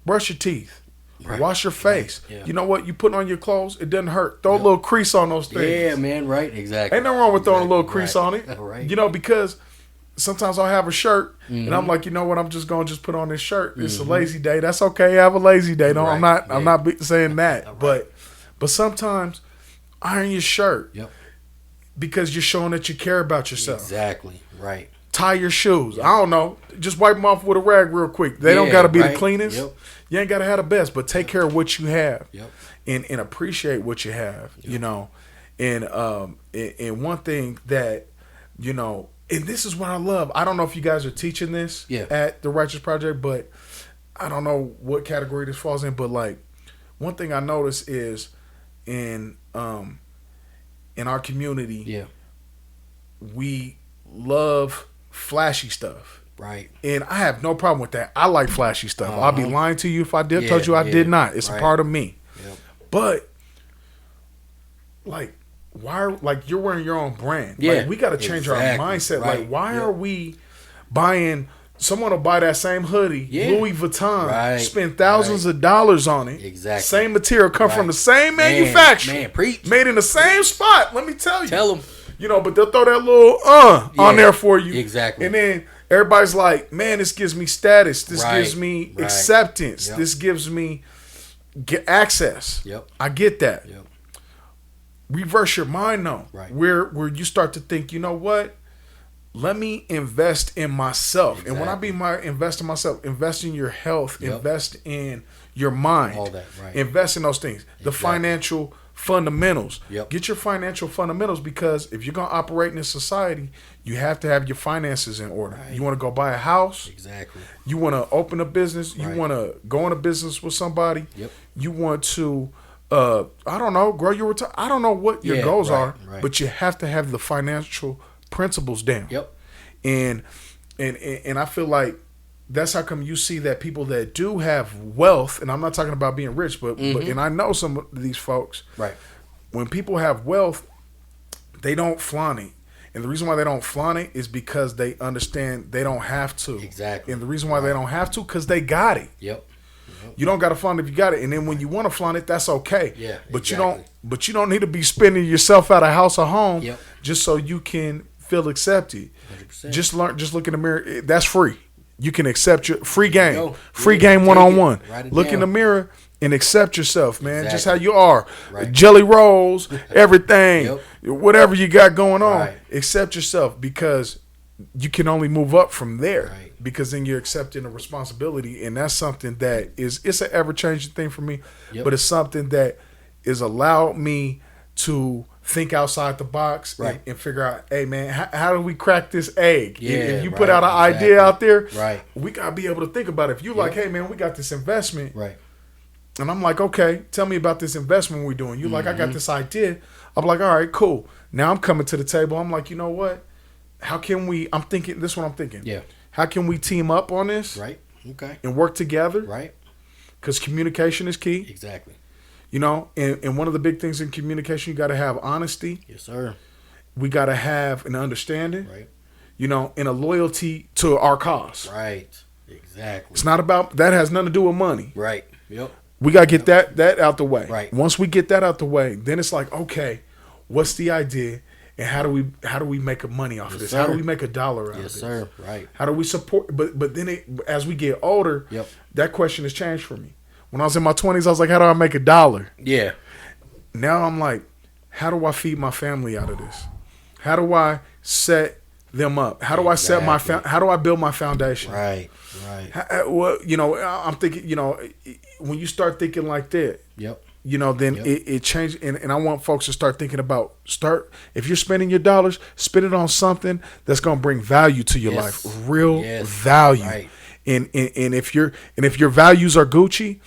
brush your teeth. Right. Wash your face. Right. Yeah. You know what? You put on your clothes, it doesn't hurt. Throw a little crease on those things. Yeah, man, right, exactly. Ain't nothing wrong with throwing a little crease on it. Right. You know, because sometimes I'll have a shirt, and I'm like, you know what? I'm just gonna put on this shirt. It's a lazy day. That's okay. Have a lazy day. No, I'm not saying that. Right. But sometimes iron your shirt. Yep. Because you're showing that you care about yourself. Exactly. Right. Tie your shoes. Yep. I don't know. Just wipe them off with a rag real quick. They don't got to be the cleanest. Yep. You ain't got to have the best, but take care of what you have. Yep. And appreciate what you have. Yep. You know. And one thing that, you know, and this is what I love. I don't know if you guys are teaching this at the Righteous Project, but I don't know what category this falls in. But like, one thing I notice is in our community, we love flashy stuff. Right. And I have no problem with that. I like flashy stuff. I'll be lying to you if I told you I did not. It's a part of me. Yep. But like, you're wearing your own brand. Yeah. Like, we got to change our mindset. Right. Like, why are we buying? Someone will buy that same hoodie, Louis Vuitton, spend thousands of dollars on it. Exactly. Same material, come from the same manufacturer. Man, preach. Made in the same spot. Let me tell you. Tell them. You know, but they'll throw that little on there for you. Exactly. And then everybody's like, man, this gives me status. This gives me acceptance. Yep. This gives me access. Yep. I get that. Yep. Reverse your mind though. Right. Where you start to think, you know what? Let me invest in myself. Exactly. And when I be invest in myself, invest in your health, invest in your mind. All that, right. Invest in those things. The financial fundamentals. Yep. Get your financial fundamentals, because if you're going to operate in this society, you have to have your finances in order. Right. You want to go buy a house. Exactly. You want to open a business. You want to go into business with somebody. Yep. You want to, I don't know, grow your return. I don't know what your goals are, but you have to have the financial principles down. Yep. And I feel like that's how come you see that people that do have wealth, and I'm not talking about being rich, but and I know some of these folks. Right. When people have wealth, they don't flaunt it. And the reason why they don't flaunt it is because they understand they don't have to. Exactly. And the reason why they don't have to, because they got it. Yep. You don't got to flaunt it if you got it. And then when you want to flaunt it, that's okay. Yeah. But you don't need to be spending yourself out of house or home just so you can feel accepted. 100%. Just look in the mirror. That's free. You can accept your free game. Free game one-on-one. Look in the mirror and accept yourself, man. Exactly. Just how you are. Right. Jelly rolls, everything, whatever you got going on. Right. Accept yourself, because you can only move up from there. Right. Because then you're accepting a responsibility, and that's something that it's an ever-changing thing for me, but it's something that is allowed me to think outside the box and figure out, hey man, how do we crack this egg? Yeah, if you put out an idea out there, right, we gotta be able to think about it. If you like, hey man, we got this investment, right, and I'm like, okay, tell me about this investment we're doing. You like, I got this idea. I'm like, all right, cool. Now I'm coming to the table. I'm like, you know what? How can we? I'm thinking. This is what I'm thinking. Yeah. How can we team up on this? Right. Okay. And work together. Right. Because communication is key. Exactly. You know, and one of the big things in communication, you got to have honesty. Yes, sir. We got to have an understanding. Right. You know, and a loyalty to our cause. Right. Exactly. It's not about, that has nothing to do with money. Right. Yep. We got to get that out the way. Right. Once we get that out the way, then it's like, okay, what's the idea? And how do we make money off of this? Sir. How do we make $1 out of this? Yes, sir. Right. How do we support? But then as we get older, that question has changed for me. When I was in my 20s, I was like, how do I make $1? Yeah. Now I'm like, how do I feed my family out of this? How do I set them up? How do I set how do I build my foundation? Right. Right. Well, you know, I'm thinking, you know, when you start thinking like that, you know, then it changed. And I want folks to start thinking about, if you're spending your dollars, spend it on something that's going to bring value to your life, real value. Right. And if your values are Gucci,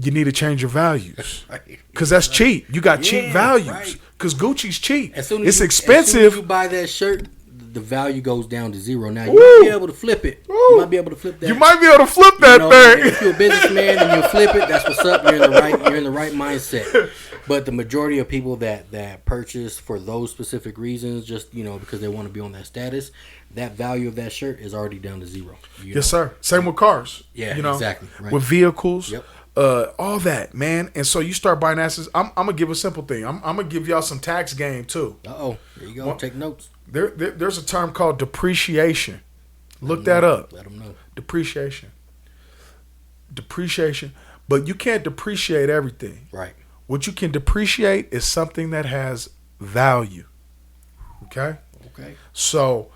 you need to change your values, because that's cheap. You got cheap values, because Gucci's cheap. It's expensive. As soon as you buy that shirt, the value goes down to zero. Now you might be able to flip it. You might be able to flip that. You might be able to flip that thing. If you're a businessman and you flip it, that's what's up. You're in the right mindset. But the majority of people that purchase for those specific reasons, just because they want to be on that status, that value of that shirt is already down to zero. Yes, sir. Same with cars. Yeah, exactly. Right. With vehicles. Yep. All that, man. And so you start buying assets. I'm gonna give a simple thing. I'm gonna give y'all some tax game too. There you go. Take notes. There's a term called depreciation. Look that up. Let them know. Depreciation. But you can't depreciate everything. Right. What you can depreciate is something that has value. Okay. So,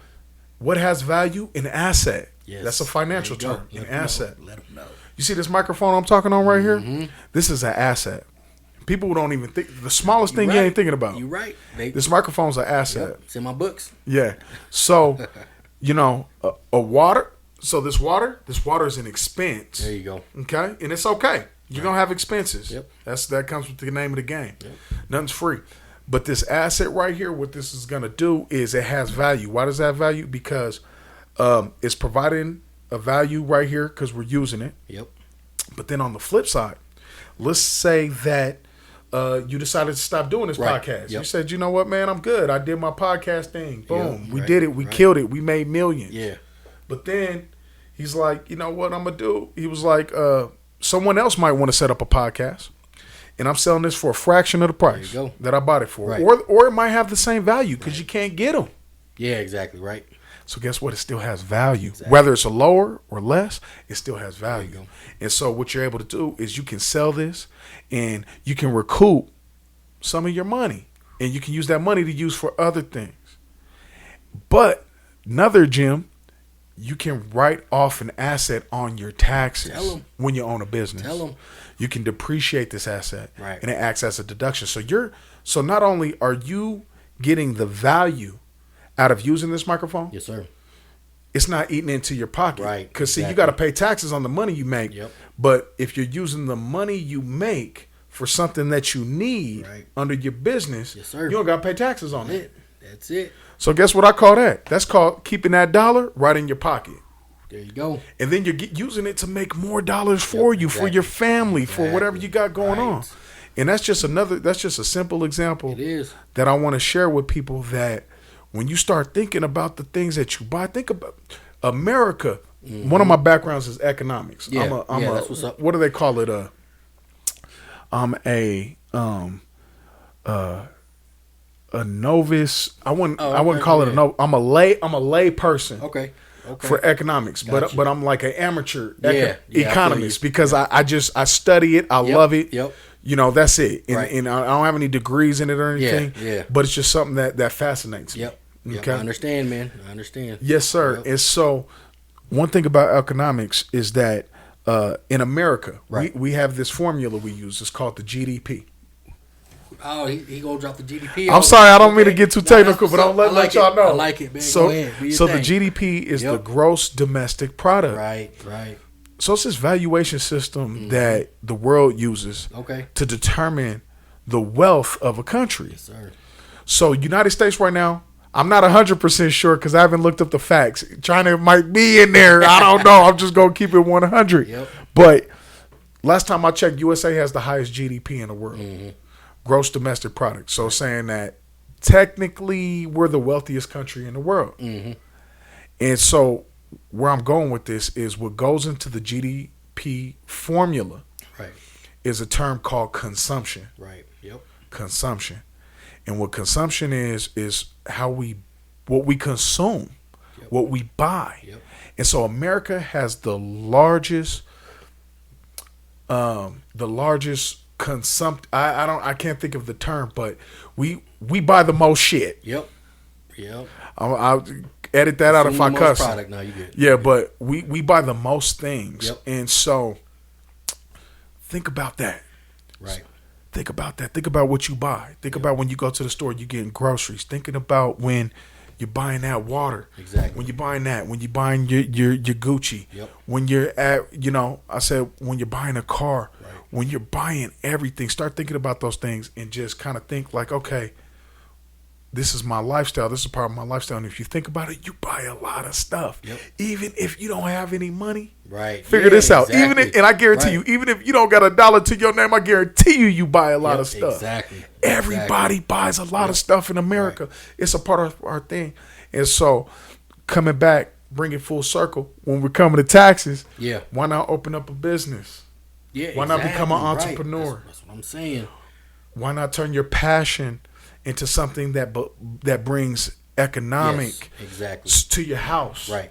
what has value? An asset. Yes. That's a financial term. An asset. Let them know. You see this microphone I'm talking on right here? This is an asset. People don't even think, the smallest thing you ain't thinking about. You're right. This microphone's an asset. Yep. It's in my books. Yeah. So, a water. So this water is an expense. There you go. Okay? And it's okay. You're going to have expenses. Yep. That comes with the name of the game. Yep. Nothing's free. But this asset right here, what this is going to do is it has value. Why does that have value? Because it's providing a value right here because we're using it. Yep. But then on the flip side, let's say that you decided to stop doing this podcast. Yep. You said, you know what, man, I'm good. I did my podcast thing. Boom. We did it. We killed it. We made millions. Yeah. But then he's like, you know what I'm going to do? He was like, someone else might want to set up a podcast. and I'm selling this for a fraction of the price that I bought it for. Right. Or it might have the same value because you can't get them. Yeah, exactly, right. So guess what? It still has value. Exactly. Whether it's a lower or less, it still has value. And so what you're able to do is you can sell this and you can recoup some of your money. And you can use that money to use for other things. But another gem, you can write off an asset on your taxes when you own a business. Tell them. You can depreciate this asset, right, and it acts as a deduction. So not only are you getting the value out of using this microphone, yes, sir, it's not eating into your pocket, right? Because see, you got to pay taxes on the money you make. Yep. But if you're using the money you make for something that you need under your business, yes, sir, you don't got to pay taxes on it. That's it. So guess what I call that? That's called keeping that dollar right in your pocket. There you go. And then you're using it to make more dollars for you, for your family, for whatever you got going on. And that's just a simple example it is. That I want to share with people, that when you start thinking about the things that you buy, think about America. Mm-hmm. One of my backgrounds is economics. Yeah, that's what's up. What do they call it? I'm a novice. I wouldn't call it a novice. I'm a lay person. Okay. For economics, but I'm like an amateur economist because I study it. I love it. Yep. You know, that's it. And I don't have any degrees in it or anything. Yeah. But it's just something that fascinates me. Yep. Okay. I understand, man. I understand. Yes, sir. Yep. And so one thing about economics is that in America, we have this formula we use. It's called the GDP. Oh, he gonna drop the GDP. I'm sorry, I don't mean to get too technical, but I'm letting y'all know. I like it, man. So, go ahead. So the GDP is the gross domestic product. Right. So it's this valuation system that the world uses to determine the wealth of a country. Yes, sir. So United States right now, I'm not 100% sure because I haven't looked up the facts. China might be in there. I don't know. I'm just going to keep it 100. Yep. But last time I checked, USA has the highest GDP in the world. Mm-hmm. Gross domestic product. So saying that technically we're the wealthiest country in the world. Mm-hmm. And so where I'm going with this is what goes into the GDP formula is a term called consumption. Right. Yep. Consumption. And what consumption is what we consume, what we buy. Yep. And so America has the largest I can't think of the term, but we buy the most shit. Yep. I'll edit that out if I cuss. Product. No, you good. Yeah, but we buy the most things. Yep. And so think about that. Right. Think about that. Think about what you buy. Think about when you go to the store, you're getting groceries. Thinking about when you're buying that water. Exactly. When you're buying that. When you're buying your Gucci. Yep. When you're at, I said when you're buying a car. Right. When you're buying everything, start thinking about those things and just kind of think like, okay, this is my lifestyle. This is part of my lifestyle. And if you think about it, you buy a lot of stuff. Yep. Even if you don't have any money. Right. Figure this out. Exactly. And I guarantee you, even if you don't got $1 to your name, I guarantee you buy a lot of stuff. Exactly. Everybody buys a lot of stuff in America. Right. It's a part of our thing. And so coming back, bring it full circle. When we're coming to taxes, why not open up a business? Yeah, why not become an entrepreneur? That's what I'm saying. Why not turn your passion into something that brings economic to your house, right,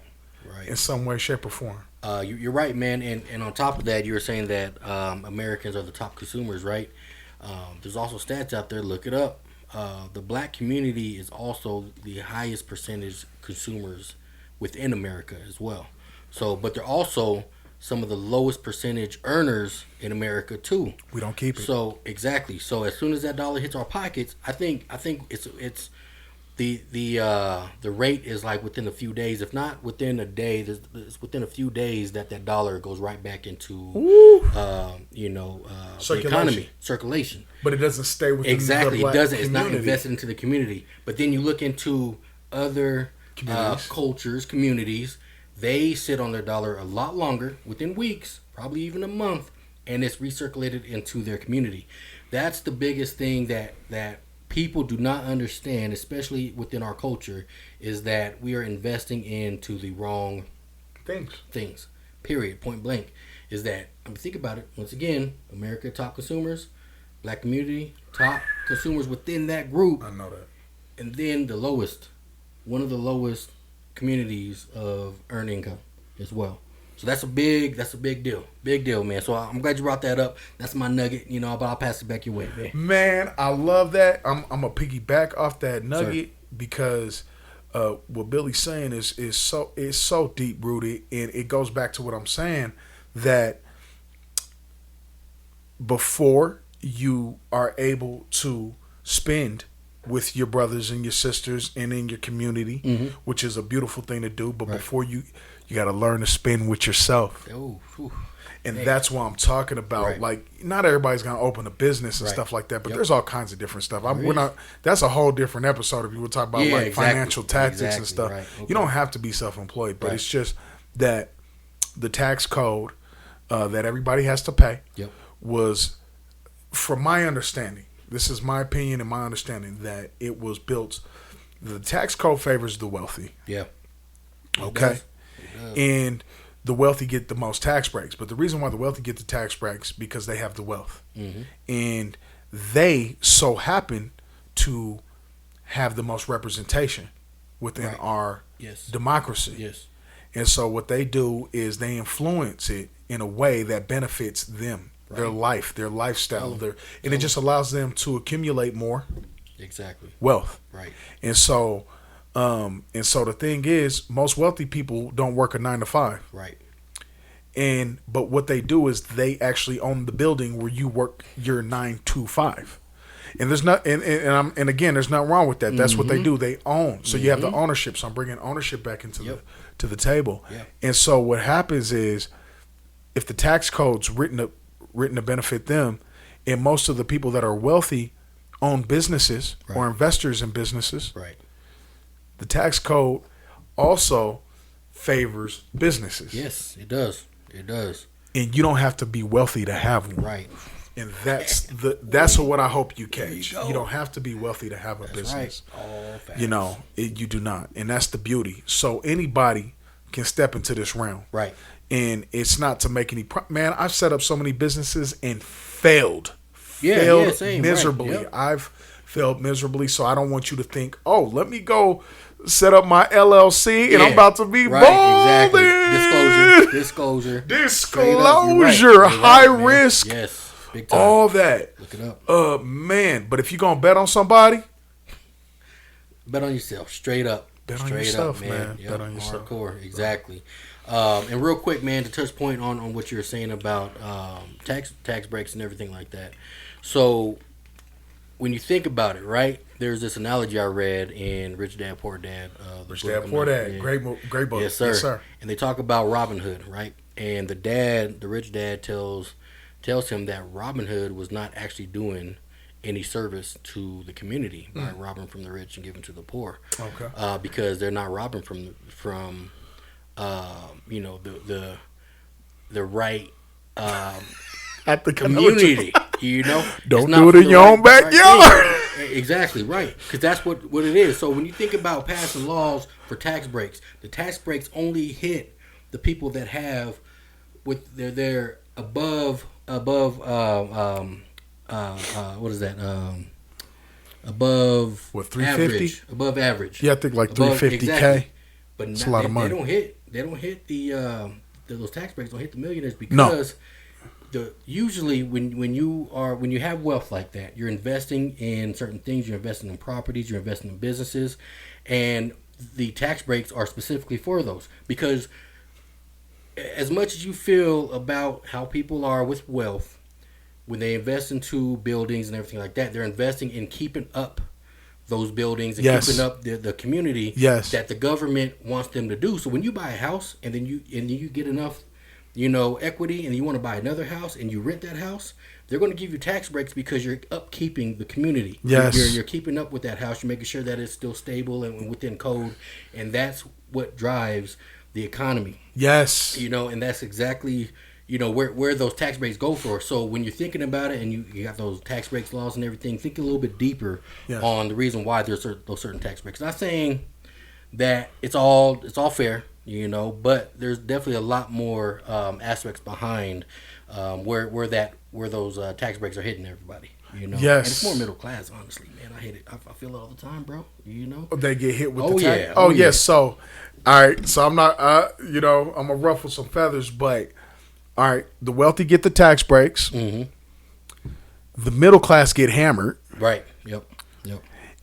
in some way, shape, or form. You're right, man. And on top of that, you were saying that Americans are the top consumers, right? There's also stats out there. Look it up. The black community is also the highest percentage consumers within America as well. So, but they're also some of the lowest percentage earners in America too. We don't keep it. So exactly. So as soon as that dollar hits our pockets, I think it's the rate is like within a few days, if not within a day. It's within a few days that dollar goes right back into the economy, circulation. But it doesn't stay within exactly. The black it doesn't. community. It's not invested into the community. But then you look into other cultures, communities. They sit on their dollar a lot longer, within weeks, probably even a month, and it's recirculated into their community. That's the biggest thing that people do not understand, especially within our culture, is that we are investing into the wrong things. Period. Point blank. Is that, think about it. Once again, America top consumers, black community, top consumers within that group. I know that. And then one of the lowest communities of earned income as well. So that's a big deal, man. So I'm glad you brought that up. That's my nugget, but I'll pass it back your way, man. Man, I love that. I'm gonna piggyback off that nugget because what Billy's saying is so deep rooted, and it goes back to what I'm saying, that before you are able to spend with your brothers and your sisters and in your community, which is a beautiful thing to do, but before you got to learn to spend with yourself. And that's what I'm talking about. Right. Like, not everybody's gonna open a business and stuff like that, but there's all kinds of different stuff. We're not. That's a whole different episode if you would talk about financial tactics and stuff. Right. Okay. You don't have to be self-employed, but it's just that the tax code that everybody has to pay was, from my understanding, this is my opinion and my understanding, that it was built. The tax code favors the wealthy. Yeah. Okay. And the wealthy get the most tax breaks. But the reason why the wealthy get the tax breaks because they have the wealth. And they so happen to have the most representation within our democracy. Yes. And so what they do is they influence it in a way that benefits them, their life, their lifestyle, and it just allows them to accumulate more wealth. Right. And so the thing is, most wealthy people don't work a 9 to 5. Right. But what they do is they actually own the building where you work your 9 to 5. And there's not, and again, there's nothing wrong with that. That's what they do. They own. So you have the ownership. So I'm bringing ownership back into the table. Yep. And so what happens is, if the tax code's written to benefit them, and most of the people that are wealthy own businesses or investors in businesses. Right. The tax code also favors businesses. Yes, it does. It does. And you don't have to be wealthy to have one. Right. And that's what I hope you catch. You don't have to be wealthy to have a business. Right. All facts. You do not. And that's the beauty. So anybody can step into this realm. Right. And it's not to make any man, I've set up so many businesses and failed. Failed miserably. Right. Yep. I've failed miserably, so I don't want you to think, oh, let me go set up my LLC and I'm about to be balling. Exactly. Disclosure. High risk. Yes. Big time. All that. Look it up. Man, but if you're going to bet on somebody, bet on yourself. Straight up. Bet on yourself, man. Yep. Bet on yourself. Hardcore. Exactly. And real quick, man, to touch point on what you were saying about tax breaks and everything like that. So when you think about it, right, there's this analogy I read in Rich Dad Poor Dad. Rich Dad Poor Dad, great book. Yes, sir. And they talk about Robin Hood, right? And the rich dad tells him that Robin Hood was not actually doing any service to the community by robbing from the rich and giving to the poor. Okay. Because they're not robbing from the right at the community. Don't do it in your own backyard. Right. Exactly right, because that's what it is. So when you think about passing laws for tax breaks, the tax breaks only hit the people that have with their above what is that above what 350 above average. Yeah, I think like 350K. Exactly. But it's a lot of money. They don't hit those tax breaks don't hit the millionaires because usually when you have wealth like that, you're investing in certain things. You're investing in properties. You're investing in businesses, and the tax breaks are specifically for those. Because as much as you feel about how people are with wealth, when they invest into buildings and everything like that, they're investing in keeping up those buildings and keeping up the community that the government wants them to do. So when you buy a house and then you get enough equity and you want to buy another house and you rent that house, they're going to give you tax breaks because you're upkeeping the community. Yes. You're keeping up with that house. You're making sure that it's still stable and within code. And that's what drives the economy. Yes. And that's exactly, where those tax breaks go for. So when you're thinking about it and you got those tax breaks laws and everything, think a little bit deeper on the reason why there's those certain tax breaks. Not saying that it's all fair. But there's definitely a lot more aspects behind where those tax breaks are hitting everybody. You know, yes, and it's more middle class. Honestly, man, I hate it. I feel it all the time, bro. You know, they get hit with oh, the tax. yeah. Oh, Oh, yeah. yeah. So, all right. So I'm not. I'm gonna ruffle some feathers, but all right. The wealthy get the tax breaks. Mm-hmm. The middle class get hammered. Right. Yep.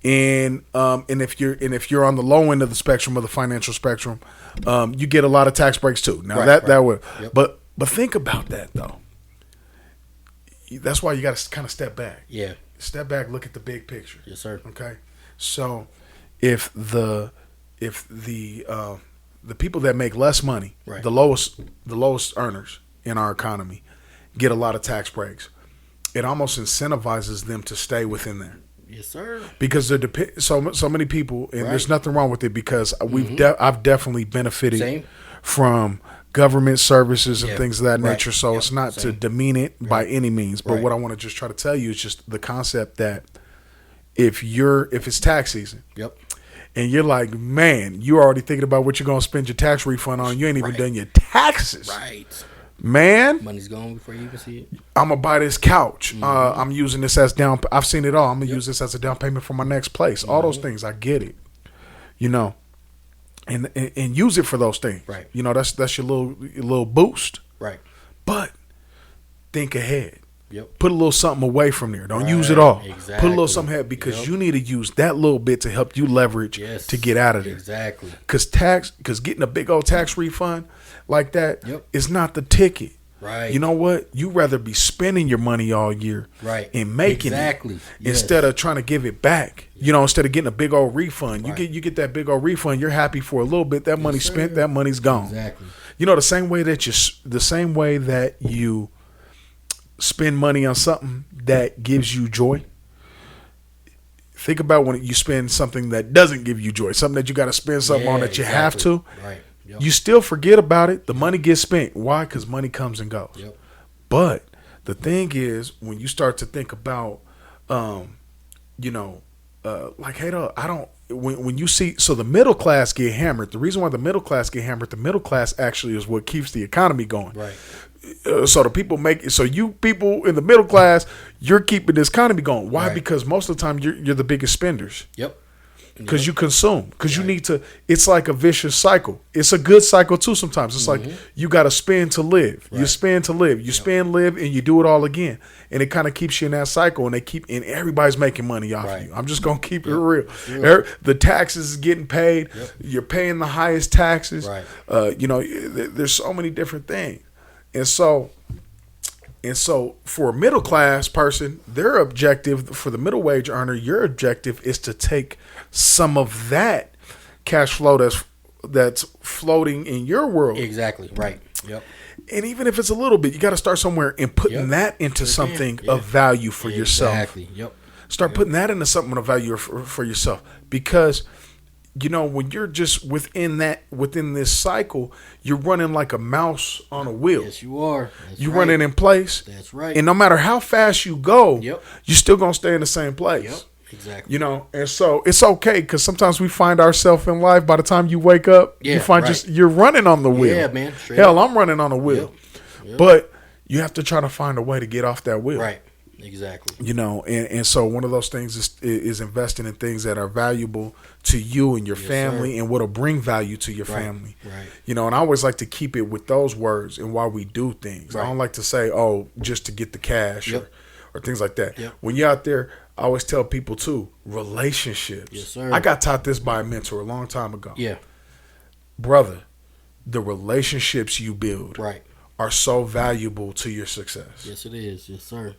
And if you're on the low end of the spectrum of the financial spectrum, you get a lot of tax breaks too. Now that would, Yep. but think about that though. That's why you got to kind of step back. Yeah. Step back, look at the big picture. Yes, sir. Okay. So if the people that make less money, Right. the lowest earners in our economy, get a lot of tax breaks, it almost incentivizes them to stay within there. Yes, sir. Because they're so many people, and Right. there's nothing wrong with it because I've definitely benefited Same. from government services and Yeah. things of that Right. nature. So Yep. it's not to Same. demean it by any means, but Right. what I want to just try to tell you is just the concept that if it's tax season, Yep. and you're like, man, you're already thinking about what you're gonna spend your tax refund on. You ain't even Right. done your taxes, Right. man. Money's gone before you even see it. I'm gonna buy this couch. I'm using this as down. I've seen it all. I'm gonna use this as a down payment for my next place. All those things, I get it. You know, and use it for those things. Right. You know, that's your little boost. Right. But think ahead. Yep. Put a little something away from there. Don't use it Right. all. Exactly. Put a little something ahead because you need to use that little bit to help you leverage Yes. to get out of there. Exactly. Because getting a big old tax refund like that Yep. is not the ticket. Right. You know what? You rather be spending your money all year Right. and making Exactly. it Yes. instead of trying to give it back. You know, instead of getting a big old refund. Right. You get that big old refund, you're happy for a little bit. That money's sir. spent, that money's gone. Exactly. You know, the same way that you spend money on something that gives you joy. Think about when you spend something that doesn't give you joy, something that you got to spend something on that you have to. Right. Yep. You still forget about it. The money gets spent. Why? Because money comes and goes. Yep. But the thing is, when you start to think about, like, hey, I don't. When you see, so the middle class get hammered. The reason why the middle class get hammered, the middle class actually is what keeps the economy going. Right. So the people so you people in the middle class, you're keeping this economy going. Why? Right. Because most of the time you're the biggest spenders. Yep. Because you consume. Because you need to. It's like a vicious cycle. It's a good cycle too. Sometimes it's like you got to spend to live. You Right. spend to live. You spend, live, and you do it all again. And it kind of keeps you in that cycle. And everybody's making money off Right. you. I'm just gonna keep it real. The taxes is getting paid. Yep. You're paying the highest taxes. Right. There's so many different things. And so for a middle class person, their objective, for the middle wage earner, your objective is to take some of that cash flow that's floating in your world. Exactly. Right. Yep. And even if it's a little bit, you got to start somewhere and putting that into something of value for yourself. Exactly. Yep. Start putting that into something of value for yourself. Because when you're just within this cycle, you're running like a mouse on a wheel. Yes, you are. That's You're right. running in place. That's right. And no matter how fast you go, Yep. you're still going to stay in the same place. Yep. Exactly. And so it's okay because sometimes we find ourselves in life. By the time you wake up, you find you're running on the wheel. Yeah, man. Straight Hell, up. I'm running on a wheel. Yep. But you have to try to find a way to get off that wheel. Right. Exactly. And so one of those things is investing in things that are valuable to you and your family and what'll bring value to your family. Right. And I always like to keep it with those words and why we do things. Right. I don't like to say, oh, just to get the cash or things like that. Yep. When you're out there, I always tell people too, relationships. Yes, sir. I got taught this by a mentor a long time ago. Yeah. Brother, the relationships you build Right. are so valuable to your success. Yes, it is. Yes, sir.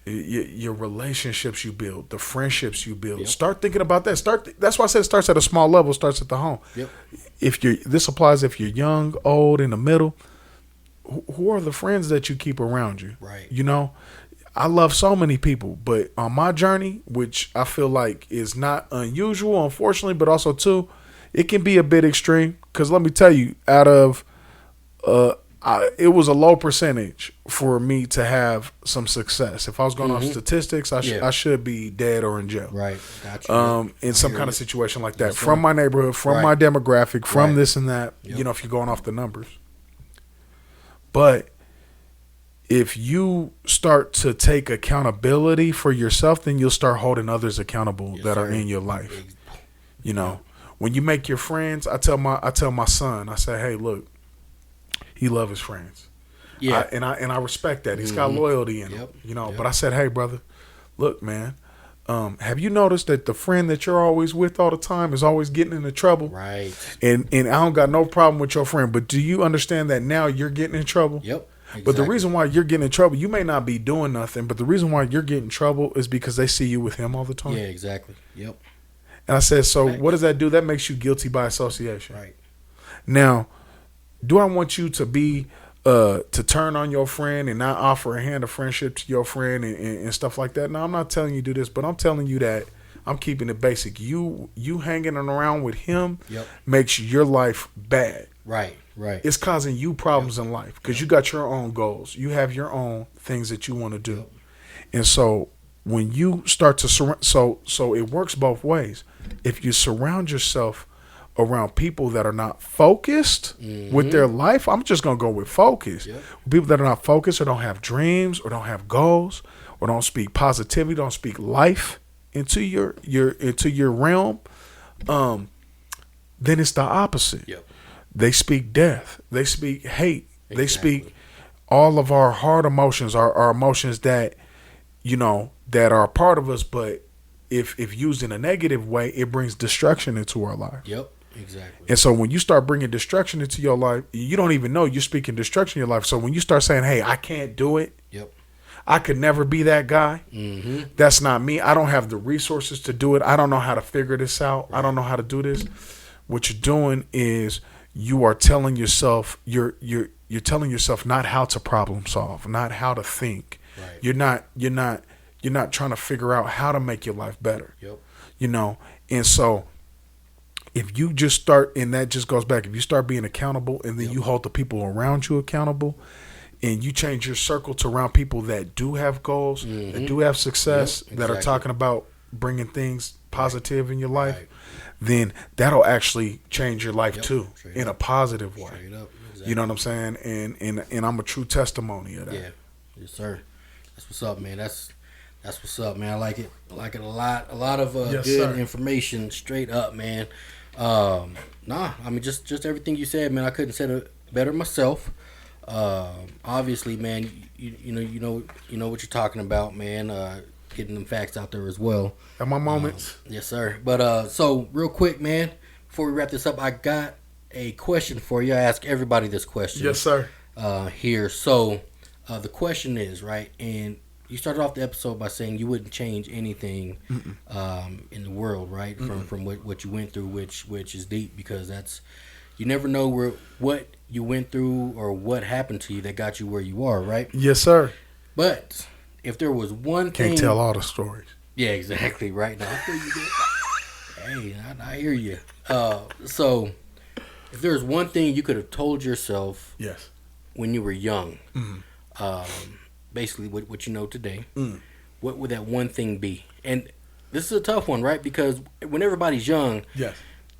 Your relationships you build, the friendships you build. Yep. Start thinking about that. That's why I said it starts at a small level. Starts at the home. Yep. This applies if you're young, old, in the middle. Who are the friends that you keep around you? Right. I love so many people, but on my journey, which I feel like is not unusual, unfortunately, but also too, it can be a bit extreme. Because let me tell you, out of it was a low percentage for me to have some success. If I was going off statistics, I should be dead or in jail. Right. Gotcha. In some kind of situation like that. Yes, From my neighborhood, from my demographic, from this and that, Yep. if you're going off the numbers. But if you start to take accountability for yourself, then you'll start holding others accountable that are in your life. You know, when you make your friends, I tell my son, I say, hey, look, he loves his friends. Yeah. And I respect that. He's got loyalty in him, you know, but I said, hey, brother, look, man, have you noticed that the friend that you're always with all the time is always getting into trouble? Right. And I don't got no problem with your friend, but do you understand that now you're getting in trouble? Yep. Exactly. But the reason why you're getting in trouble, you may not be doing nothing, but the reason why you're getting in trouble is because they see you with him all the time. Yeah, exactly. Yep. And I said, so what does that do? That makes you guilty by association. Right. Now, do I want you to be to turn on your friend and not offer a hand of friendship to your friend and stuff like that? No, I'm not telling you to do this, but I'm telling you that I'm keeping it basic. You hanging around with him makes your life bad. Right. Right. It's causing you problems in life because you got your own goals. You have your own things that you want to do. And so when you start to so it works both ways. If you surround yourself around people that are not focused with their life, I'm just going to go with focus. People that are not focused or don't have dreams or don't have goals or don't speak positivity, don't speak life into your realm, then it's the opposite. They speak death. They speak hate. Exactly. They speak all of our hard emotions, our emotions that, you know, that are a part of us. But if used in a negative way, it brings destruction into our life. Yep, exactly. And so when you start bringing destruction into your life, you don't even know you're speaking destruction in your life. So when you start saying, hey, I can't do it. I could never be that guy. That's not me. I don't have the resources to do it. I don't know how to figure this out. I don't know how to do this. What you're doing is you are telling yourself you're telling yourself not how to problem solve, not how to think. Right. You're not trying to figure out how to make your life better. You know, and so if you just start, and that just goes back, if you start being accountable and then you hold the people around you accountable and you change your circle to around people that do have goals, that do have success, that are talking about bringing things positive in your life, then that'll actually change your life too, in a positive way. You know what I'm saying? And I'm a true testimony of that. Yeah. Yes, sir. That's what's up, man. That's what's up, man. I like it. I like it a lot. A lot of good information straight up, man. I mean just everything you said, man. I couldn't say it better myself. Obviously, man, you know what you're talking about, man. Getting them facts out there as well. At my moments. Yes, sir. But so real quick, man, before we wrap this up, I got a question for you. I ask everybody this question. Yes, sir. Here. So the question is, right, and you started off the episode by saying you wouldn't change anything in the world, right? From what you went through, which is deep, because that's, you never know what you went through or what happened to you that got you where you are, right? Yes, sir. But if there was one thing, can't tell all the stories. Yeah, exactly. Right now, I feel you. Hey, I hear you. So if there's one thing you could have told yourself, when you were young, basically what you know today, what would that one thing be? And this is a tough one, right? Because when everybody's young,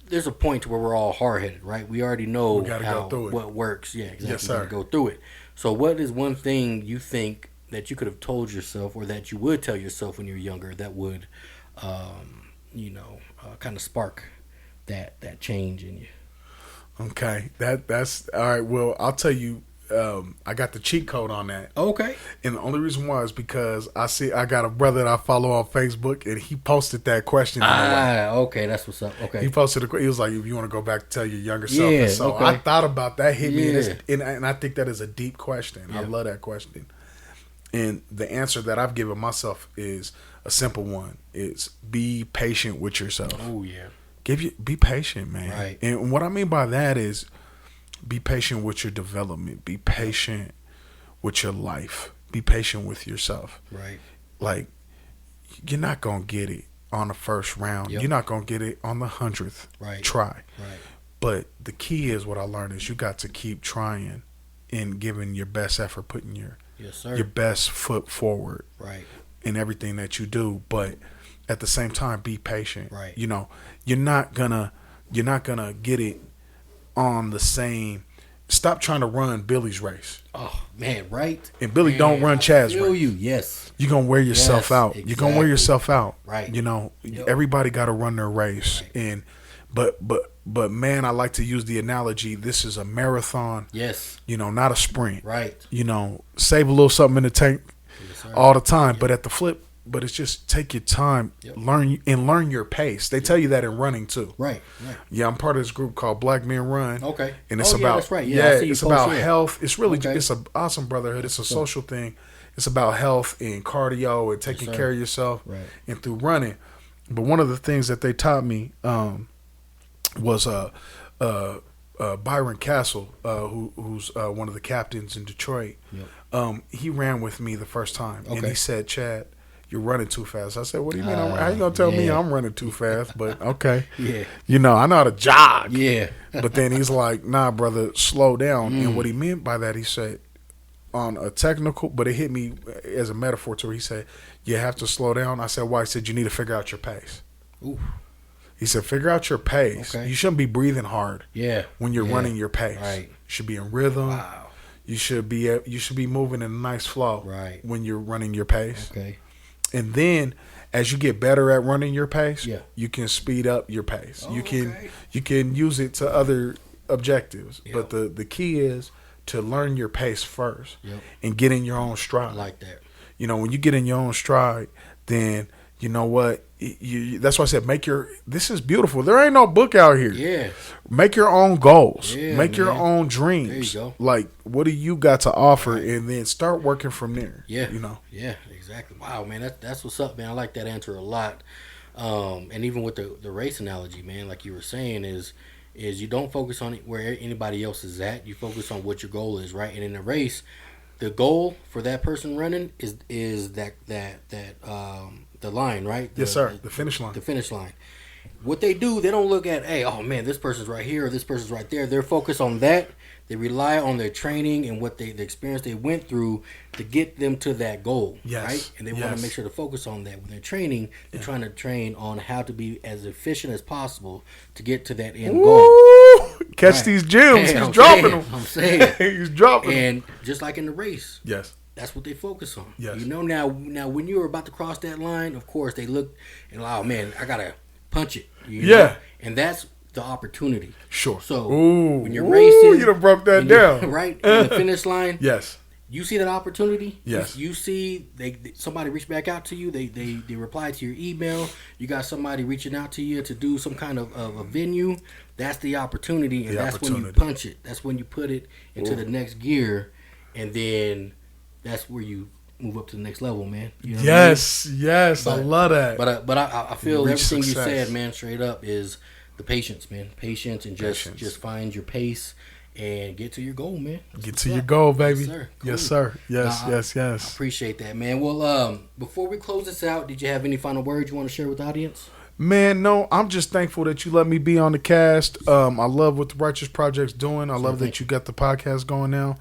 there's a point to where we're all hard-headed, right? We already know what works. Yeah, exactly. Yes, sir. We gotta go through it. So what is one thing you think that you could have told yourself, or that you would tell yourself when you're younger, that would, kind of spark that change in you? Okay, that's all right. Well, I'll tell you, I got the cheat code on that. Okay. And the only reason why is because I got a brother that I follow on Facebook, and he posted that question. Okay, that's what's up. Okay. He posted he was like, if you want to go back to tell your younger self. And so I thought about that, hit me, and I think that is a deep question. I love that question. And the answer that I've given myself is a simple one. It's be patient with yourself. Oh, yeah. Be patient, man. Right. And what I mean by that is be patient with your development. Be patient with your life. Be patient with yourself. Right. Like, you're not going to get it on the first round. You're not going to get it on the 100th try. Right. But the key is, what I learned is, you got to keep trying and giving your best effort, putting your best foot forward, in everything that you do. But at the same time, be patient. Right. You know, you're not gonna get it on the same stop trying to run Billy's race. Oh man, right? And Billy man, don't run Chad's race. You, yes. You're gonna wear yourself out. Exactly. You're gonna wear yourself out. Right. You know, everybody got to run their race. Right. And but man, I like to use the analogy. This is a marathon. Yes. You know, not a sprint. Right. You know, save a little something in the tank all the time. Yep. But at the flip. But it's just take your time, learn your pace. They tell you that in running too. Right. Yeah, I'm part of this group called Black Men Run. Okay. And it's about that's right. it's about health. It's really it's an awesome brotherhood. It's a social thing. It's about health and cardio and taking care of yourself. Right. And through running. But one of the things that they taught me was Byron Castle, who's one of the captains in Detroit. Yep. He ran with me the first time, and he said, "Chad, you're running too fast." I said, "What do you mean? How you gonna tell me I'm running too fast?" But okay, you know, I know how to jog. Yeah. But then he's like, "Nah, brother, slow down." And what he meant by that, he said, on a technical, but it hit me as a metaphor too. He said, "You have to slow down." I said, "Why?" He said, "You need to figure out your pace." Ooh. He said, "Figure out your pace. Okay. You shouldn't be breathing hard. When you're running your pace. Right. You should be in rhythm. Wow. You should be moving in a nice flow. Right. When you're running your pace. Okay. And then as you get better at running your pace, you can speed up your pace. Oh, you can use it to other objectives. Yep. But the key is to learn your pace first Yep. and get in your own stride. I like that. You know, when you get in your own stride, then you know what? That's why I said this is beautiful. There ain't no book out here. Yeah. Make your own goals. Yeah, Make your own dreams. There you go. Like, what do you got to offer? And then start working from there. Yeah. You know? Yeah, exactly. Wow, man, that's what's up, man. I like that answer a lot. And even with the race analogy, man, like you were saying, is you don't focus on where anybody else is at. You focus on what your goal is, right? And in the race, the goal for that person running is that the line, right? Yes, sir. The finish line. The finish line. What they do, they don't look at, hey, oh man, this person's right here or this person's right there. They're focused on that. They rely on their training and the experience they went through to get them to that goal, right? And they want to make sure to focus on that. When they're training, they're trying to train on how to be as efficient as possible to get to that end goal. Catch these gems. He's dropping them. I'm saying. He's dropping them. And just like in the race. Yes. That's what they focus on. Yes. You know, now when you're about to cross that line, of course, they look and, oh, man, I got to punch it. You know? And that's the opportunity. Sure. So when you're racing. You done broke that down. Right? In the finish line. Yes. You see that opportunity. Yes. You see somebody reach back out to you. They reply to your email. You got somebody reaching out to you to do some kind of a venue. That's the opportunity. And when you punch it. That's when you put it into the next gear. And then that's where you move up to the next level, man. You know yes, I love that. But I feel everything you said, man, straight up is the patience, man. Patience and just find your pace and get to your goal, man. Get to your goal, baby. Yes, sir. Cool. Yes, sir. Yes. I appreciate that, man. Well, before we close this out, did you have any final words you want to share with the audience? Man, no, I'm just thankful that you let me be on the cast. I love what the Righteous Project's doing. I love that you got the podcast going now.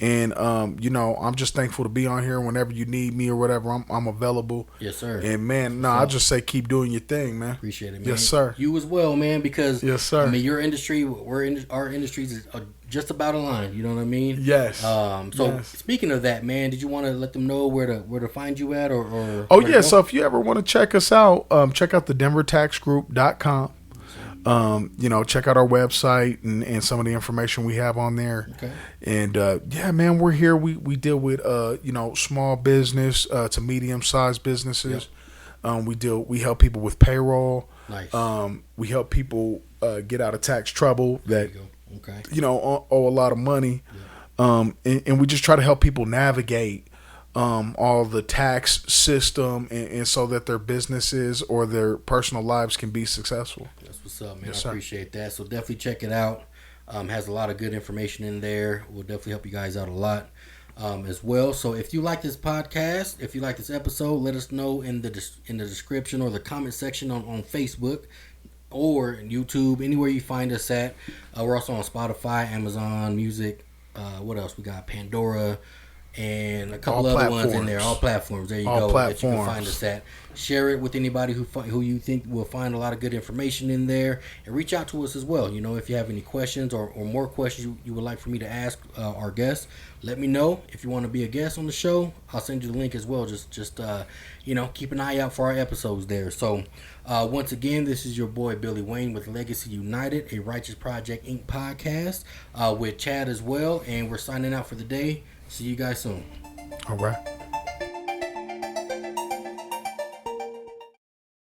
And you know, I'm just thankful to be on here. Whenever you need me or whatever, I'm available. Yes, sir. And man, I just say keep doing your thing, man. Appreciate it, man. Yes, sir. You as well, man. Because yes, sir. I mean, your industry, our industries is just about aligned. You know what I mean? Yes. Speaking of that, man, did you want to let them know where to find you at or Oh yeah. So if you ever want to check us out, check out the DenverTaxGroup.com. You know, check out our website and some of the information we have on there. Okay. And yeah, man, we're here. We deal with you know, small business to medium sized businesses. Yep. We help people with payroll. Nice. We help people get out of tax trouble that you know owe a lot of money. Yeah. And we just try to help people navigate all the tax system and so that their businesses or their personal lives can be successful. That's what's up, man. Yes, I appreciate that. So definitely check it out. Has a lot of good information in there. Will definitely help you guys out a lot as well. So if you like this podcast, if you like this episode, let us know in the description or the comment section on Facebook or YouTube, anywhere you find us at. We're also on Spotify, Amazon Music. What else? We got Pandora. and a couple other ones in there. All platforms. There you go. That you can find us at. Share it with anybody who you think will find a lot of good information in there, and reach out to us as well. You know, if you have any questions or more questions you would like for me to ask our guests, let me know. If you want to be a guest on the show, I'll send you the link as well. Just you know, keep an eye out for our episodes there. So once again, this is your boy Billy Wayne with Legacy United, a Righteous Project Inc. podcast with Chad as well, and we're signing out for the day. See you guys soon. All right.